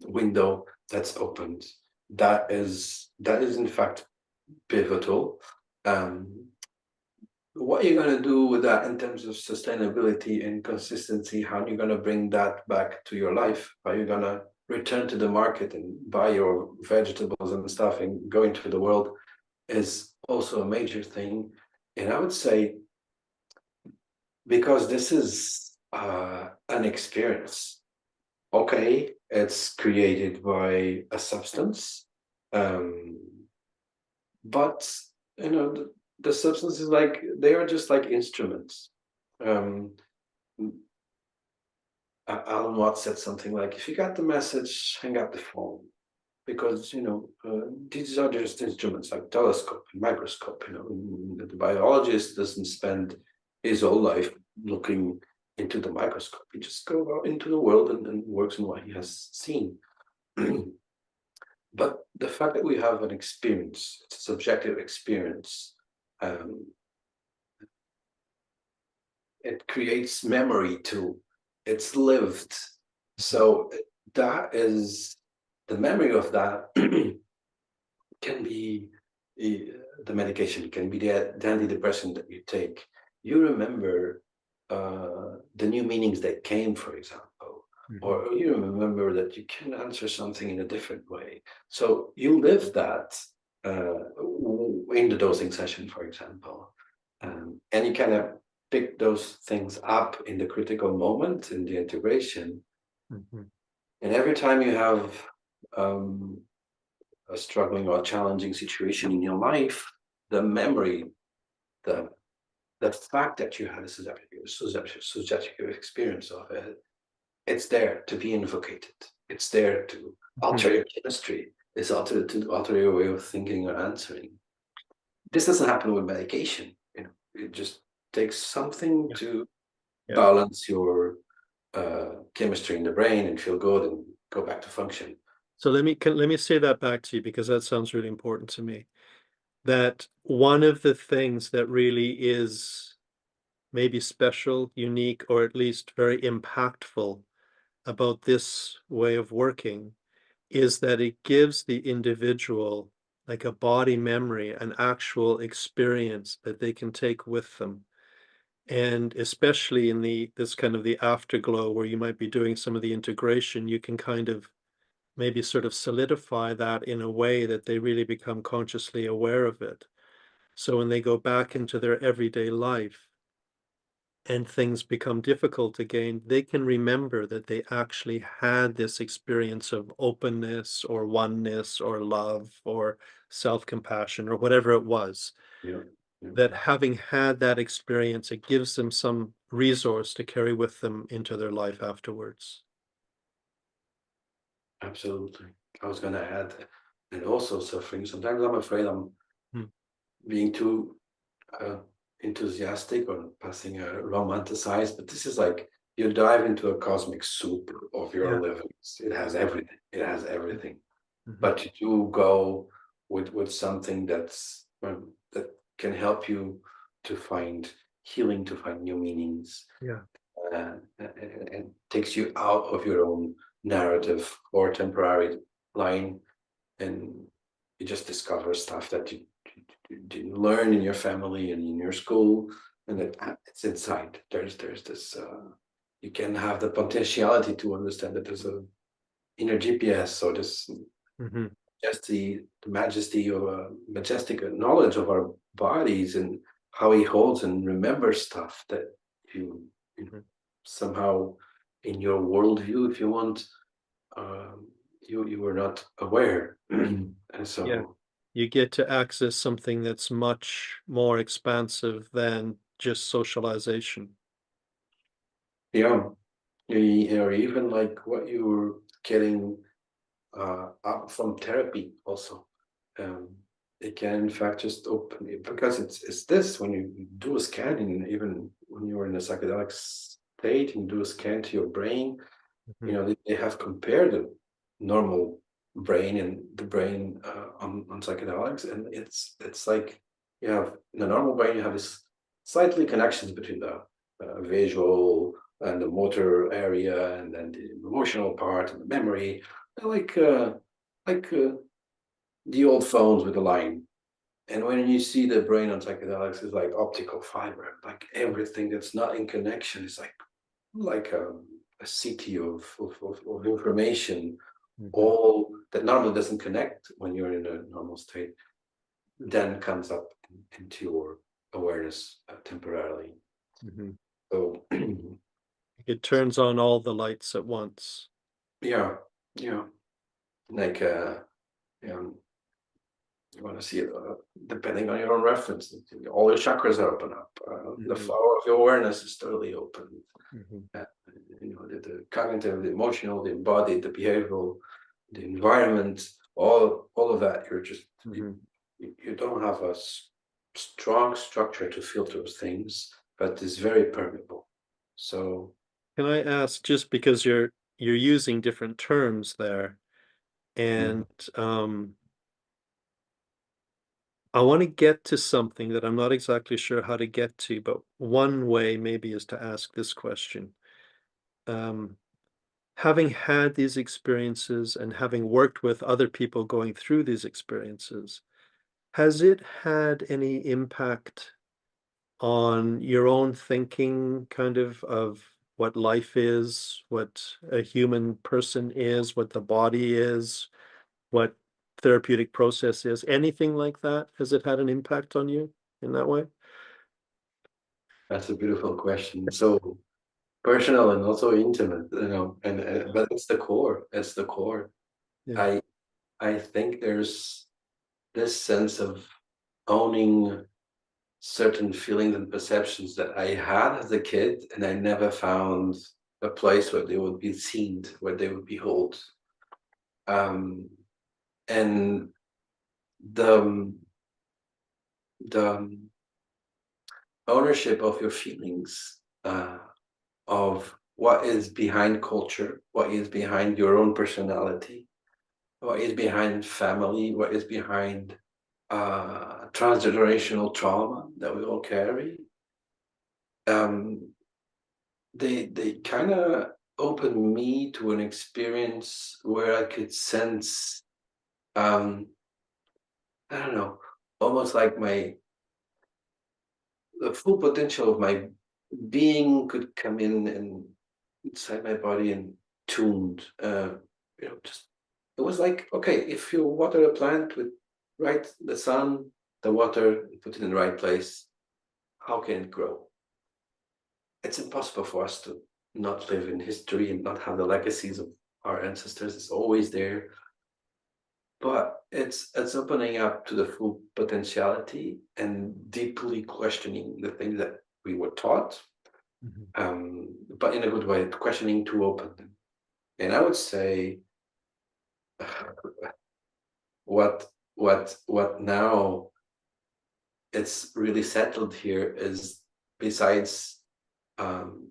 C: window that's opened. That is in fact pivotal. What you're going to do with that in terms of sustainability and consistency, how you're going to bring that back to your life, how you're going to return to the market and buy your vegetables and stuff and go into the world, is also a major thing. And I would say, because this is an experience, okay, it's created by a substance, but the substance is like, they are just like instruments. Alan Watts said something like, if you got the message, hang up the phone, because these are just instruments, like telescope and microscope. The biologist doesn't spend his whole life looking into the microscope. He just goes out into the world and works on what he has seen. But the fact that we have an experience, it's a subjective experience, um, it creates memory too. It's lived. So that is the memory of that can be the medication, can be the antidepressant that you take. You remember the new meanings that came, for example, or you remember that you can answer something in a different way. So you live that in the dosing session, for example, and you kind of pick those things up in the critical moment in the integration. And every time you have a struggling or challenging situation in your life, the memory, the the fact that you had a subjective experience of it, it's there to be invocated. It's there to alter your chemistry. It's to alter your way of thinking or answering. This doesn't happen with medication. You know, it just takes something to balance your chemistry in the brain and feel good and go back to function.
A: So let me say that back to you, because that sounds really important to me. That one of the things that really is maybe special, unique, or at least very impactful about this way of working is that it gives the individual like a body memory, an actual experience that they can take with them. And especially in this kind of the afterglow where you might be doing some of the integration, you can kind of maybe sort of solidify that in a way that they really become consciously aware of it. So when they go back into their everyday life and things become difficult again, they can remember that they actually had this experience of openness or oneness or love or self-compassion or whatever it was.
C: Yeah. Yeah.
A: That having had that experience, it gives them some resource to carry with them into their life afterwards.
C: Absolutely. I was going to add, and also suffering. Sometimes I'm afraid I'm being too enthusiastic or passing a romanticized, but this is like you dive into a cosmic soup of your living. It has everything. It has everything. But you do go with something that's that can help you to find healing, to find new meanings, and takes you out of your own narrative or temporary line, and you just discover stuff that you didn't learn in your family and in your school, and that it's inside. There's this you can have the potentiality to understand that there's a inner GPS, or this just the majesty of a majestic knowledge of our bodies and how he holds and remembers stuff that you somehow in your worldview, if you want, you were not aware. And so
A: you get to access something that's much more expansive than just socialization.
C: Yeah, or even like what you were getting up from therapy also. It can in fact just open, because it's this, when you do a scan, and even when you're in a psychedelic state and do a scan to your brain, you know, they have compared the normal brain and the brain on psychedelics, and it's like you have in the normal brain, you have this slightly connections between the visual and the motor area, and then the emotional part and the memory, like the old phones with the line. And when you see the brain on psychedelics, it's like optical fiber, like everything that's not in connection is like a city of information, all that normally doesn't connect when you're in a normal state, then comes up into your awareness temporarily. So
A: it turns on all the lights at once.
C: Yeah, like you want to see it depending on your own reference. All your chakras are open up. The flower of your awareness is totally open. You know, the cognitive, the emotional, the embodied, the behavioral, the environment, all of that. You're just you don't have a strong structure to filter things, but it's very permeable. So
A: can I ask, just because you're using different terms there, And I want to get to something that I'm not exactly sure how to get to, but one way maybe is to ask this question. Having had these experiences and having worked with other people going through these experiences, has it had any impact on your own thinking, kind of what life is, what a human person is, what the body is, what therapeutic process is, anything like that? Has it had an impact on you in that way?
C: That's a beautiful question. So personal and also intimate, but it's the core. It's the core.
A: Yeah.
C: I think there's this sense of owning certain feelings and perceptions that I had as a kid, and I never found a place where they would be seen, where they would be held. And the the ownership of your feelings, of what is behind culture, what is behind your own personality, what is behind family, what is behind transgenerational trauma that we all carry. They kind of opened me to an experience where I could sense, I don't know, almost like the full potential of my being could come in and inside my body and tuned. Just it was like, okay, if you water a plant with the sun, the water, you put it in the right place, how can it grow? It's impossible for us to not live in history and not have the legacies of our ancestors. It's always there, but it's opening up to the full potentiality and deeply questioning the things that we were taught, but in a good way, questioning to open them. And I would say, what now it's really settled here is, besides having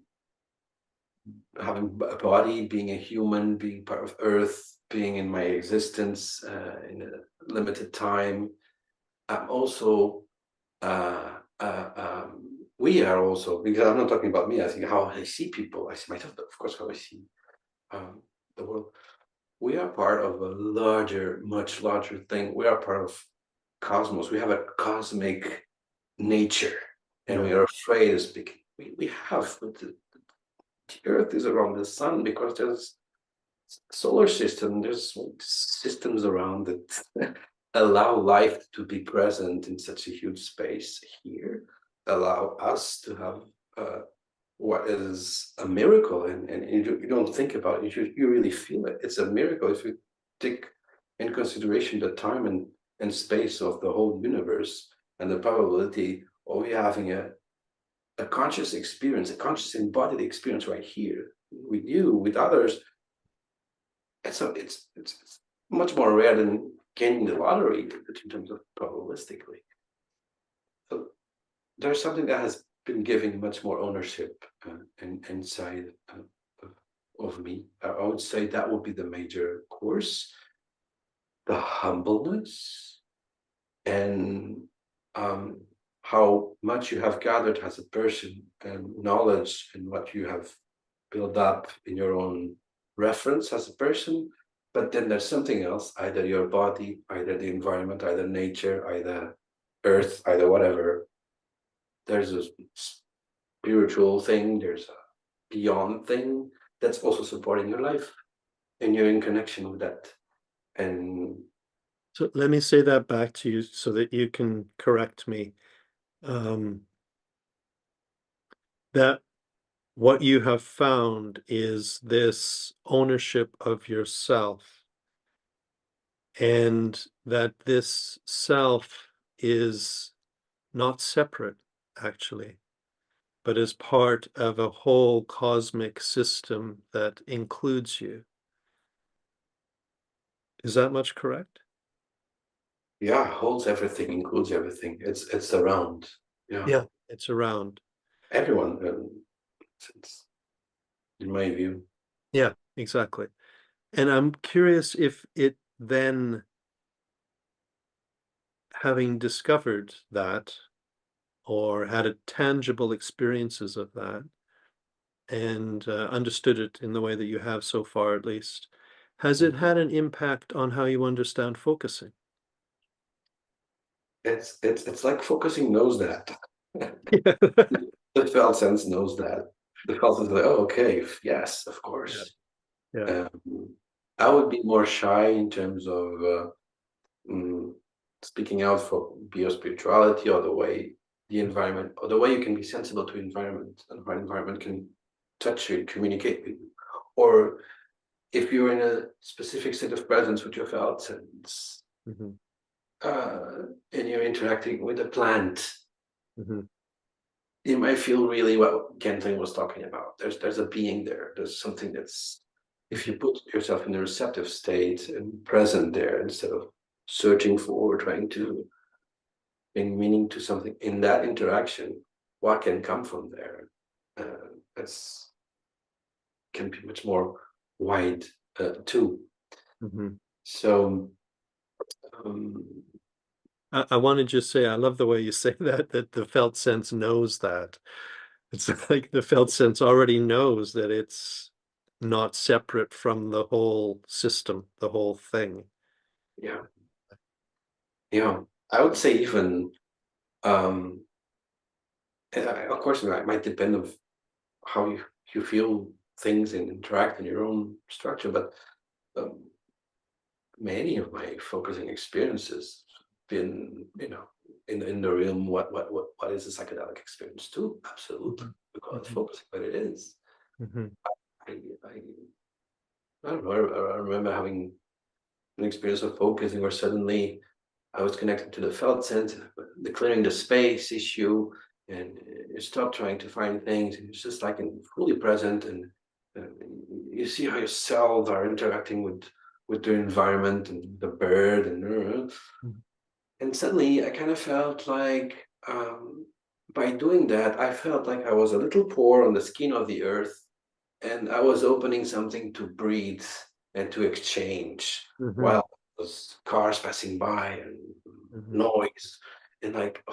C: a body, being a human, being part of Earth, being in my existence in a limited time, I'm also we are also, because I'm not talking about me, I think how I see people, I see myself, but of course how I see the world. We are part of a larger, much larger thing. We are part of cosmos. We have a cosmic nature, and we are afraid of speaking. We have, but the Earth is around the sun because there's solar system. There's systems around that allow life to be present in such a huge space here. Allow us to have what is a miracle, and you don't think about it, you really feel it. It's a miracle if you take in consideration the time and space of the whole universe, and the probability of you having a conscious experience, a conscious embodied experience right here with you, with others. It's much more rare than gaining the lottery in terms of probabilistically. So there's something that has been giving much more ownership inside of me. I would say that would be the major course. The humbleness and how much you have gathered as a person, and knowledge, and what you have built up in your own reference as a person. But then there's something else, either your body, either the environment, either nature, either earth, either whatever. There's a spiritual thing, there's a beyond thing that's also supporting your life, and you're in connection with that. And
A: so let me say that back to you so that you can correct me. That what you have found is this ownership of yourself, and that this self is not separate, actually, but is part of a whole cosmic system that includes you. Is that much correct?
C: yeah, holds everything, includes everything. It's around.
A: Yeah, it's around.
C: Everyone, it's, in my view.
A: Yeah, exactly. And I'm curious if it then, having discovered that, or had a tangible experiences of that, and understood it in the way that you have so far, at least, has it had an impact on how you understand focusing?
C: It's like focusing knows that.
A: Yeah.
C: The felt sense knows that. The felt sense is like, oh, okay, yes, of
A: Yeah.
C: course.
A: Yeah.
C: I would be more shy in terms of mm, speaking out for biospirituality, or the way the environment, or the way you can be sensible to environment, and how environment can touch you and communicate with you. Or if you're in a specific state of presence with your felt sense,
A: Mhm.
C: and you're interacting with a plant,
A: Mhm.
C: you might feel really what Gentlin was talking about. There's a being there. There's something that's, if you put yourself in a receptive state and present there, instead of searching for or trying to bring meaning to something in that interaction, what can come from there? That's can be much more wide too.
A: Mhm.
C: So um,
A: I want to just say, I love the way you say that the felt sense knows that. It's like the felt sense already knows that it's not separate from the whole system, the whole thing.
C: yeah, yeah. I would say even um, of course it might depend of how you feel things and interact in your own structure, but um, many of my focusing experiences been, in the realm, what is a psychedelic experience too? Absolutely.
A: Mhm.
C: Because
A: Mhm.
C: focusing, but it is.
A: Mhm.
C: I, I, I don't know. I remember having an experience of focusing where suddenly I was connected to the felt sense, the clearing the space issue, and you stop trying to find things, and it's just like fully present, and uh, you see how your cells are interacting with the environment and the bird,
A: Mhm.
C: and suddenly I kind of felt like by doing that, I felt like I was a little pore on the skin of the earth, and I was opening something to breathe and to exchange
A: Mhm.
C: while there's cars passing by and
A: Mhm.
C: noise, and like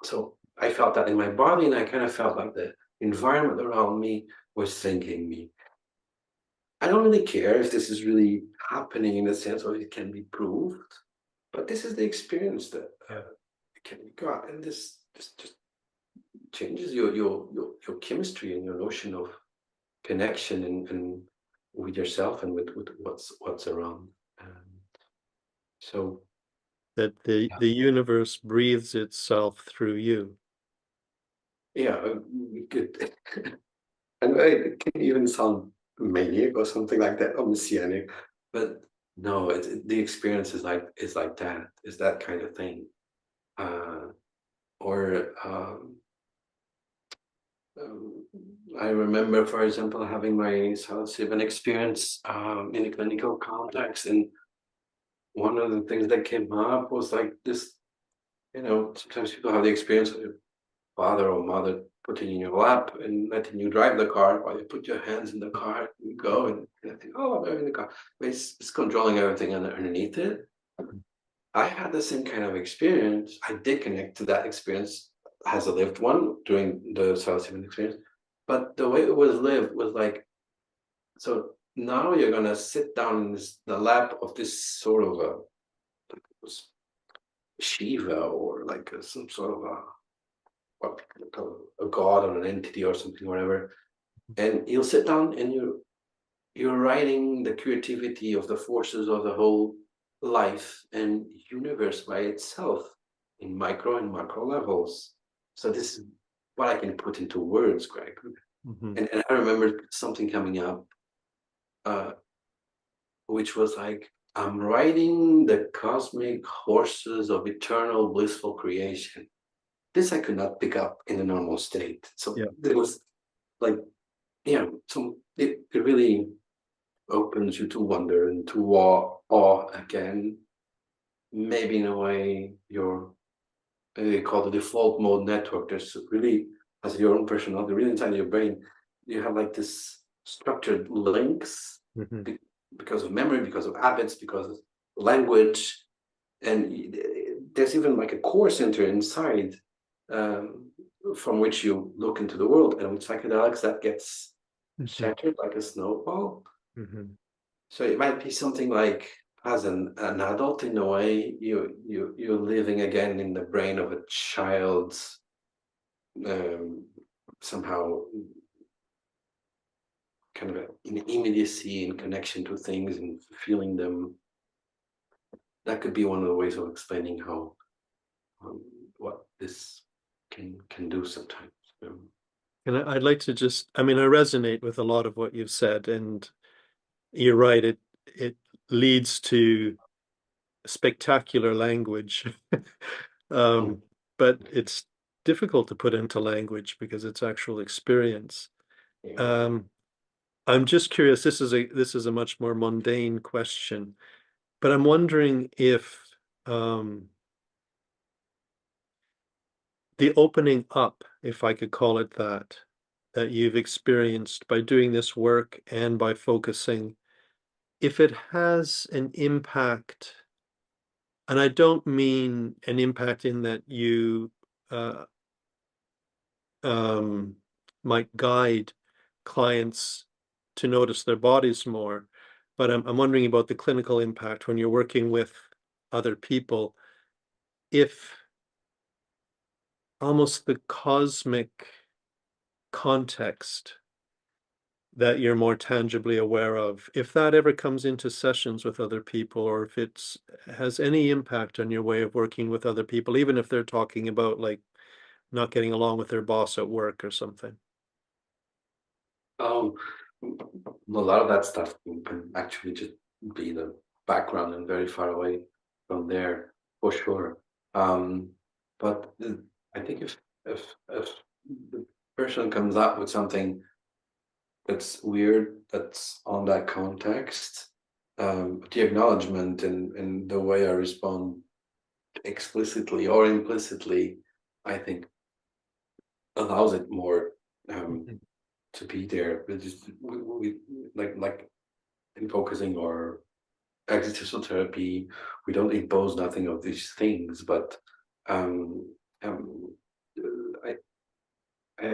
C: so I felt that in my body, and I kind of felt like the environment around me was thanking me. I don't really care if this is really happening in the sense of it can be proved, but this is the experience that
A: Yeah.
C: can be got, and this just changes your chemistry and your notion of connection, and with yourself and with what's around. Um, so
A: That the universe breathes itself through you.
C: yeah, we could, and it can even sound maniac or something like that, or messianic, but no, the experience is like that, is that kind of thing. Or um, I remember, for example, having my psilocybin experience in a clinical context, and one of the things that came up was like this. Sometimes people have the experience of your father or mother putting in your lap and letting you drive the car, while you put your hands in the car, and you go, and I think, oh, I'm driving the car. But it's controlling everything underneath it. I had the same kind of experience. I did connect to that experience as a lived one during the psilocybin experience. But the way it was lived was like, so now you're gonna sit down in the lap of this sort of Shiva, or like some sort of what people call a god or an entity or something, whatever. And you'll sit down, and you're writing the creativity of the forces of the whole life and universe by itself in micro and macro levels. So this is what I can put into words, Greg.
A: Mhm.
C: And I remember something coming up, uh, which was like, I'm riding the cosmic horses of eternal blissful creation. This I could not pick up in a normal state. So
A: Yeah.
C: it was like, so it really opens you to wonder and to awe again. Maybe in a way, they call the default mode network. There's really, as your own personality, really inside your brain, you have like this structured links
A: Mhm.
C: because of memory, because of habits, because language, and there's even like a core center inside, from which you look into the world, and with psychedelics that gets shattered like a snowball. So it might be something like, as an adult, in a way, you're living again in the brain of a child, somehow kind of an immediacy in connection to things and feeling them. That could be one of the ways of explaining how what this can do sometimes.
A: And I'd like to just, I mean, I resonate with a lot of what you've said, and you're right, it leads to spectacular language. But it's difficult to put into language because it's actual experience. I'm just curious, this is a much more mundane question, but I'm wondering if the opening up, if I could call it that you've experienced by doing this work and by focusing, if it has an impact, and I don't mean an impact in that you might guide clients to notice their bodies more, but I'm wondering about the clinical impact when you're working with other people, if almost the cosmic context that you're more tangibly aware of, if that ever comes into sessions with other people, or if it has any impact on your way of working with other people, even if they're talking about like not getting along with their boss at work or something.
C: A lot of that stuff can actually just be the background and very far away from there, for sure. But I think if the person comes up with something that's weird, that's on that context, the acknowledgement and the way I respond explicitly or implicitly, I think allows it more to be there. But just we like in focusing or existential therapy, we don't impose nothing of these things, but I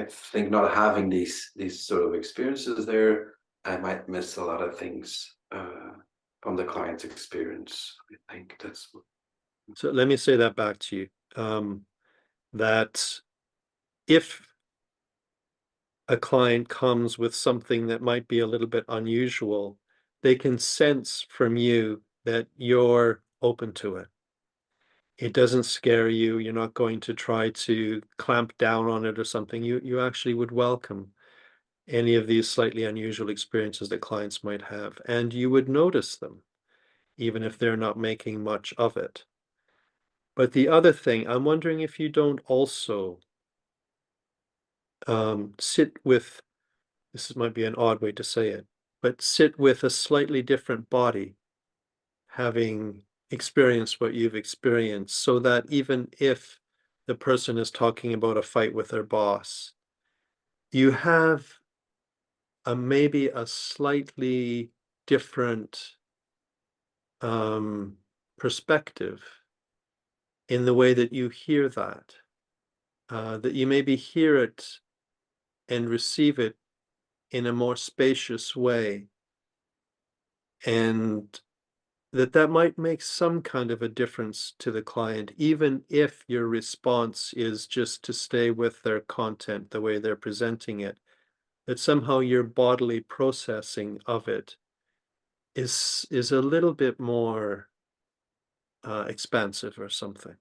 C: think not having these sort of experiences there, I might miss a lot of things from the client's experience. I think that's what...
A: So let me say that back to you, that if a client comes with something that might be a little bit unusual, they can sense from you that you're open to it. It doesn't scare you. You're not going to try to clamp down on it or something. You actually would welcome any of these slightly unusual experiences that clients might have, and you would notice them, even if they're not making much of it. But the other thing, I'm wondering if you don't also sit with, this might be an odd way to say it, but sit with a slightly different body, having experienced what you've experienced, so that even if the person is talking about a fight with their boss, you have maybe a slightly different perspective in the way that you hear that, that you maybe hear it and receive it in a more spacious way, and that might make some kind of a difference to the client, even if your response is just to stay with their content, the way they're presenting it, that somehow your bodily processing of it is a little bit more expansive or something.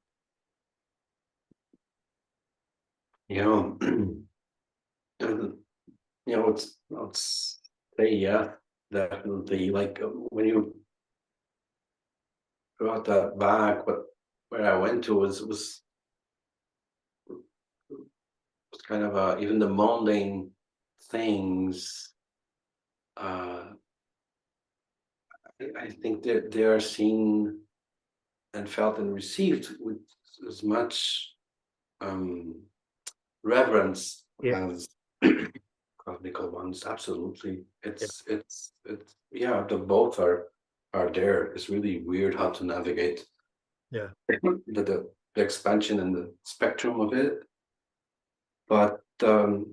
C: Let's say, yeah, definitely. Like when you brought that back, where I went to was kind of even the mundane things. I think that they are seen and felt and received with as much reverence as cosmical ones. Absolutely, it's yeah. The both are are there. It's really weird how to navigate
A: Yeah.
C: the expansion and the spectrum of it. But I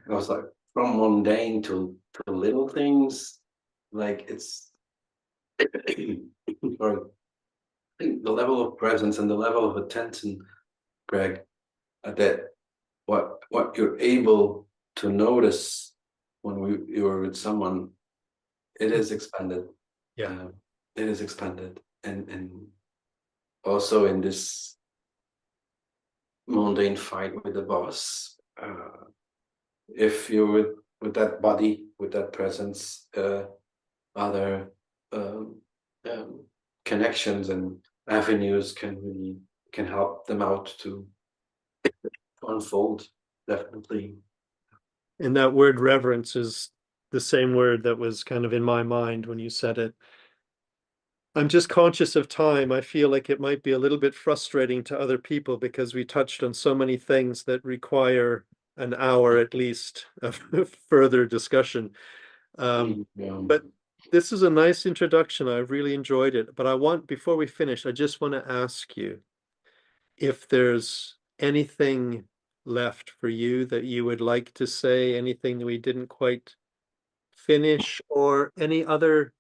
C: was like, from mundane to little things, like it's or I think the level of presence and the level of attention, Greg, that what you're able to notice when you're with someone, it is expanded.
A: Yeah.
C: It is expanded, and also in this mundane fight with the boss, if you're with that body, with that presence, other um, um, connections and avenues can help them out to unfold. Definitely.
A: And that word reverence is the same word that was kind of in my mind when you said it. I'm just conscious of time. I feel like it might be a little bit frustrating to other people because we touched on so many things that require an hour at least of further discussion. But this is a nice introduction. I've really enjoyed it. But before we finish, I just want to ask you if there's anything left for you that you would like to say, anything that we didn't quite finish, or any other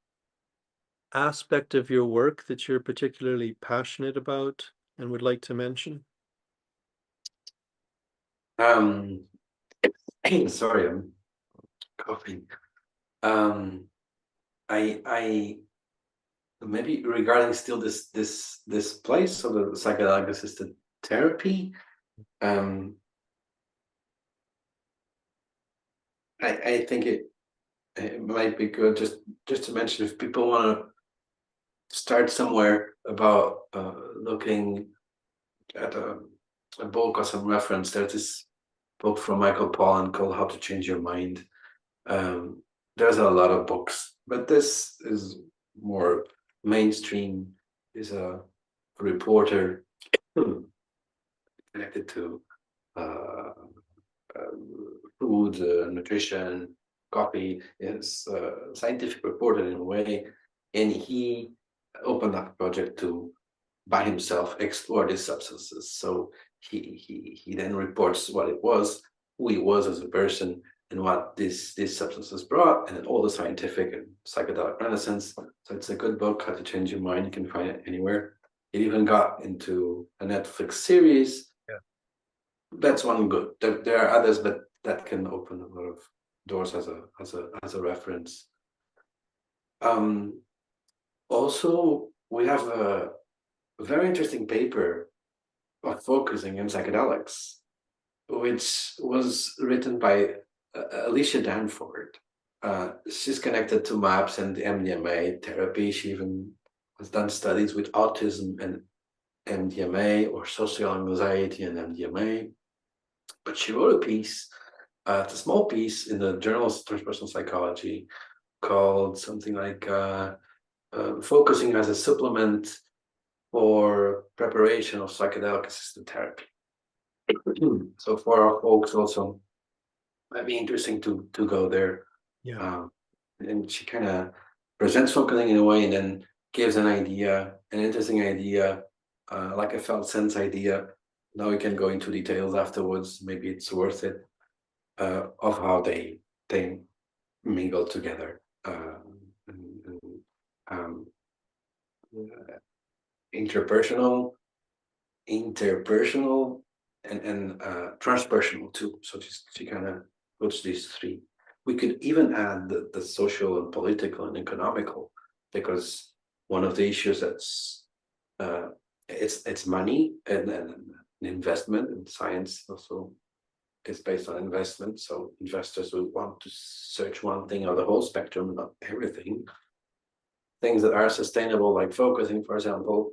A: aspect of your work that you're particularly passionate about and would like to mention?
C: Sorry, I'm coughing. I maybe regarding still this place of the psychedelic-assisted therapy. I think it might be good just to mention if people want to start somewhere about looking at a book or some reference. There's this book from Michael Pollan called How to Change Your Mind. There's a lot of books, but this is more mainstream. Is a reporter connected to uh, food, nutrition, coffee. Is a scientific reporter in a way, and he opened up a project to by himself explore these substances. So he then reports what it was, who he was as a person, and what these substances brought, and then all the scientific and psychedelic renaissance. So it's a good book, How to Change Your Mind. You can find it anywhere. It even got into a Netflix series.
A: Yeah.
C: That's one good. There are others, but that can open a lot of doors as a reference. Also, we have a very interesting paper of focusing in psychedelics, which was written by Alicia Danford. She's connected to MAPS and the MDMA therapy. She even has done studies with autism and MDMA, or social anxiety and MDMA. But she wrote a piece, it's a small piece in the Journal of Transpersonal Psychology, called something like Focusing as a Supplement for Preparation of Psychedelic-assisted Therapy. So for our folks also, might be interesting to go there.
A: Yeah.
C: And she kind of presents focusing in a way and then gives an idea, an interesting idea, like a felt sense idea. Now we can go into details afterwards. Maybe it's worth it, of how they mingle together. Interpersonal, and transpersonal too. So she kind of puts these three. We could even add the social and political and economical, because one of the issues that's it's money and investment, and science also is based on investment. So investors will want to search one thing or the whole spectrum, not everything. Things that are sustainable, like focusing, for example,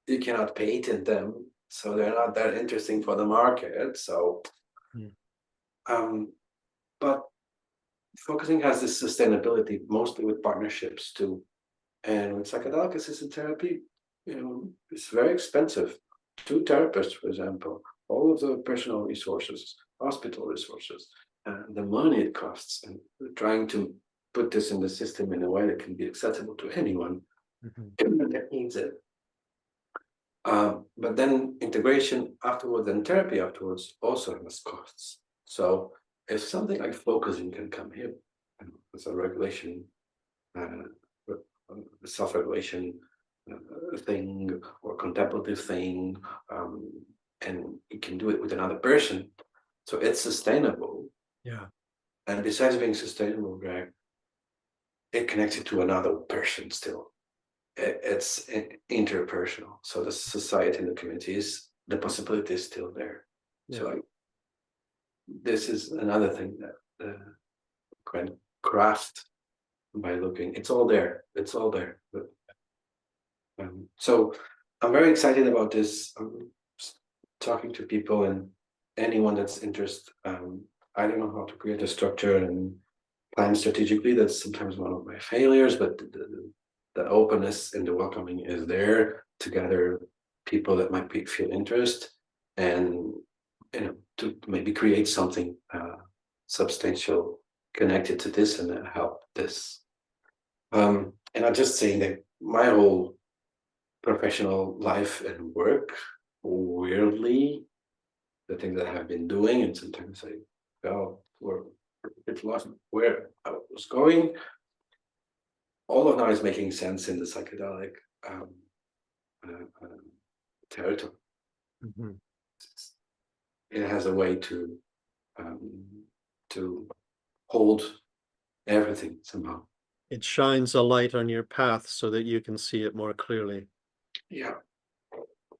C: you cannot patent them, so they're not that interesting for the market. So, but focusing has this sustainability mostly with partnerships too, and with psychedelic-assisted therapy, it's very expensive. 2 therapists, for example, all of the personal resources, hospital resources, and the money it costs, and trying to put this in the system in a way that can be accessible to anyone that needs it. But then integration afterwards and therapy afterwards also has costs. So if something like focusing can come here, as a regulation, self-regulation thing or contemplative thing, and you can do it with another person, so it's sustainable.
A: Yeah.
C: And besides being sustainable, Greg, it connects you to another person still. It's interpersonal. So the society and the community is, the possibility is still there.
A: Yeah.
C: So this is another thing that can craft by looking. It's all there. It's all there. But, so I'm very excited about this. Talking to people and anyone that's interested. I don't know how to create a structure and plan strategically. That's sometimes one of my failures, but the openness and the welcoming is there to gather people that might feel interest, and to maybe create something substantial connected to this and help this. And I'm just saying that my whole professional life and work, weirdly, the things that I have been doing, and sometimes I felt it lost where I was going. All of now is making sense in the psychedelic territory. It has a way to hold everything somehow.
A: It shines a light on your path so that you can see it more clearly.
C: Yeah.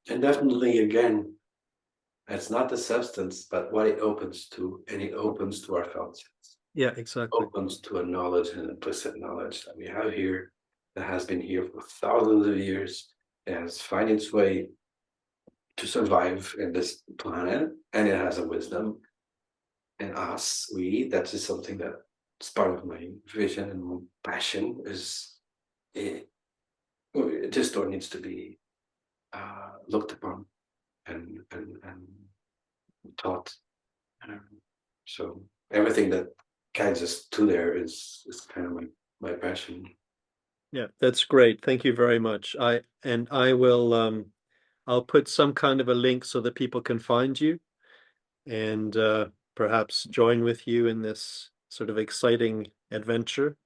C: And definitely, again, it's not the substance, but what it opens to, and it opens to our felt sense.
A: Yeah, exactly.
C: Opens to a knowledge and implicit knowledge that we have here, that has been here for thousands of years, it has found its way to survive in this planet, and it has a wisdom. And us, that is something that's part of my vision and my passion, is this door needs to be looked upon and taught. So everything that guides us to there is kind of my passion.
A: Yeah, that's great. Thank you very much. I will I'll put some kind of a link so that people can find you and perhaps join with you in this sort of exciting adventure.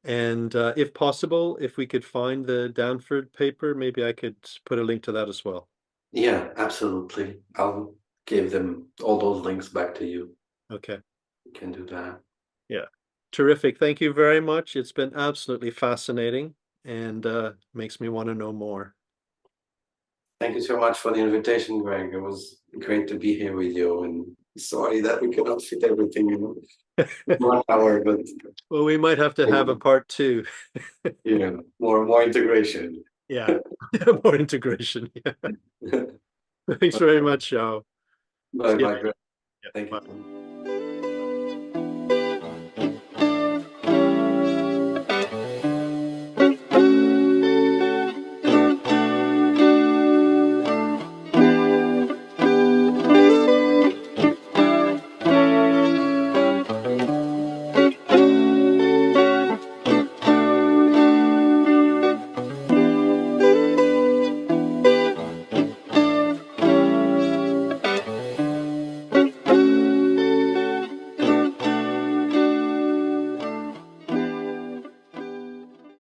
A: And if possible, if we could find the Danford paper, maybe I could put a link to that as well.
C: Yeah, absolutely. I'll give them all those links back to you.
A: Okay.
C: You can do that.
A: Yeah. Terrific. Thank you very much. It's been absolutely fascinating and makes me want to know more.
C: Thank you so much for the invitation, Greg. It was great to be here with you, and sorry that we cannot fit everything in 1 hour, but
A: well, we might have to have a part 2.
C: Yeah, more integration.
A: Yeah, more integration. Yeah. Thanks very much, João.
C: Bye, Greg.
A: Yeah,
C: Thank
A: bye.
C: you.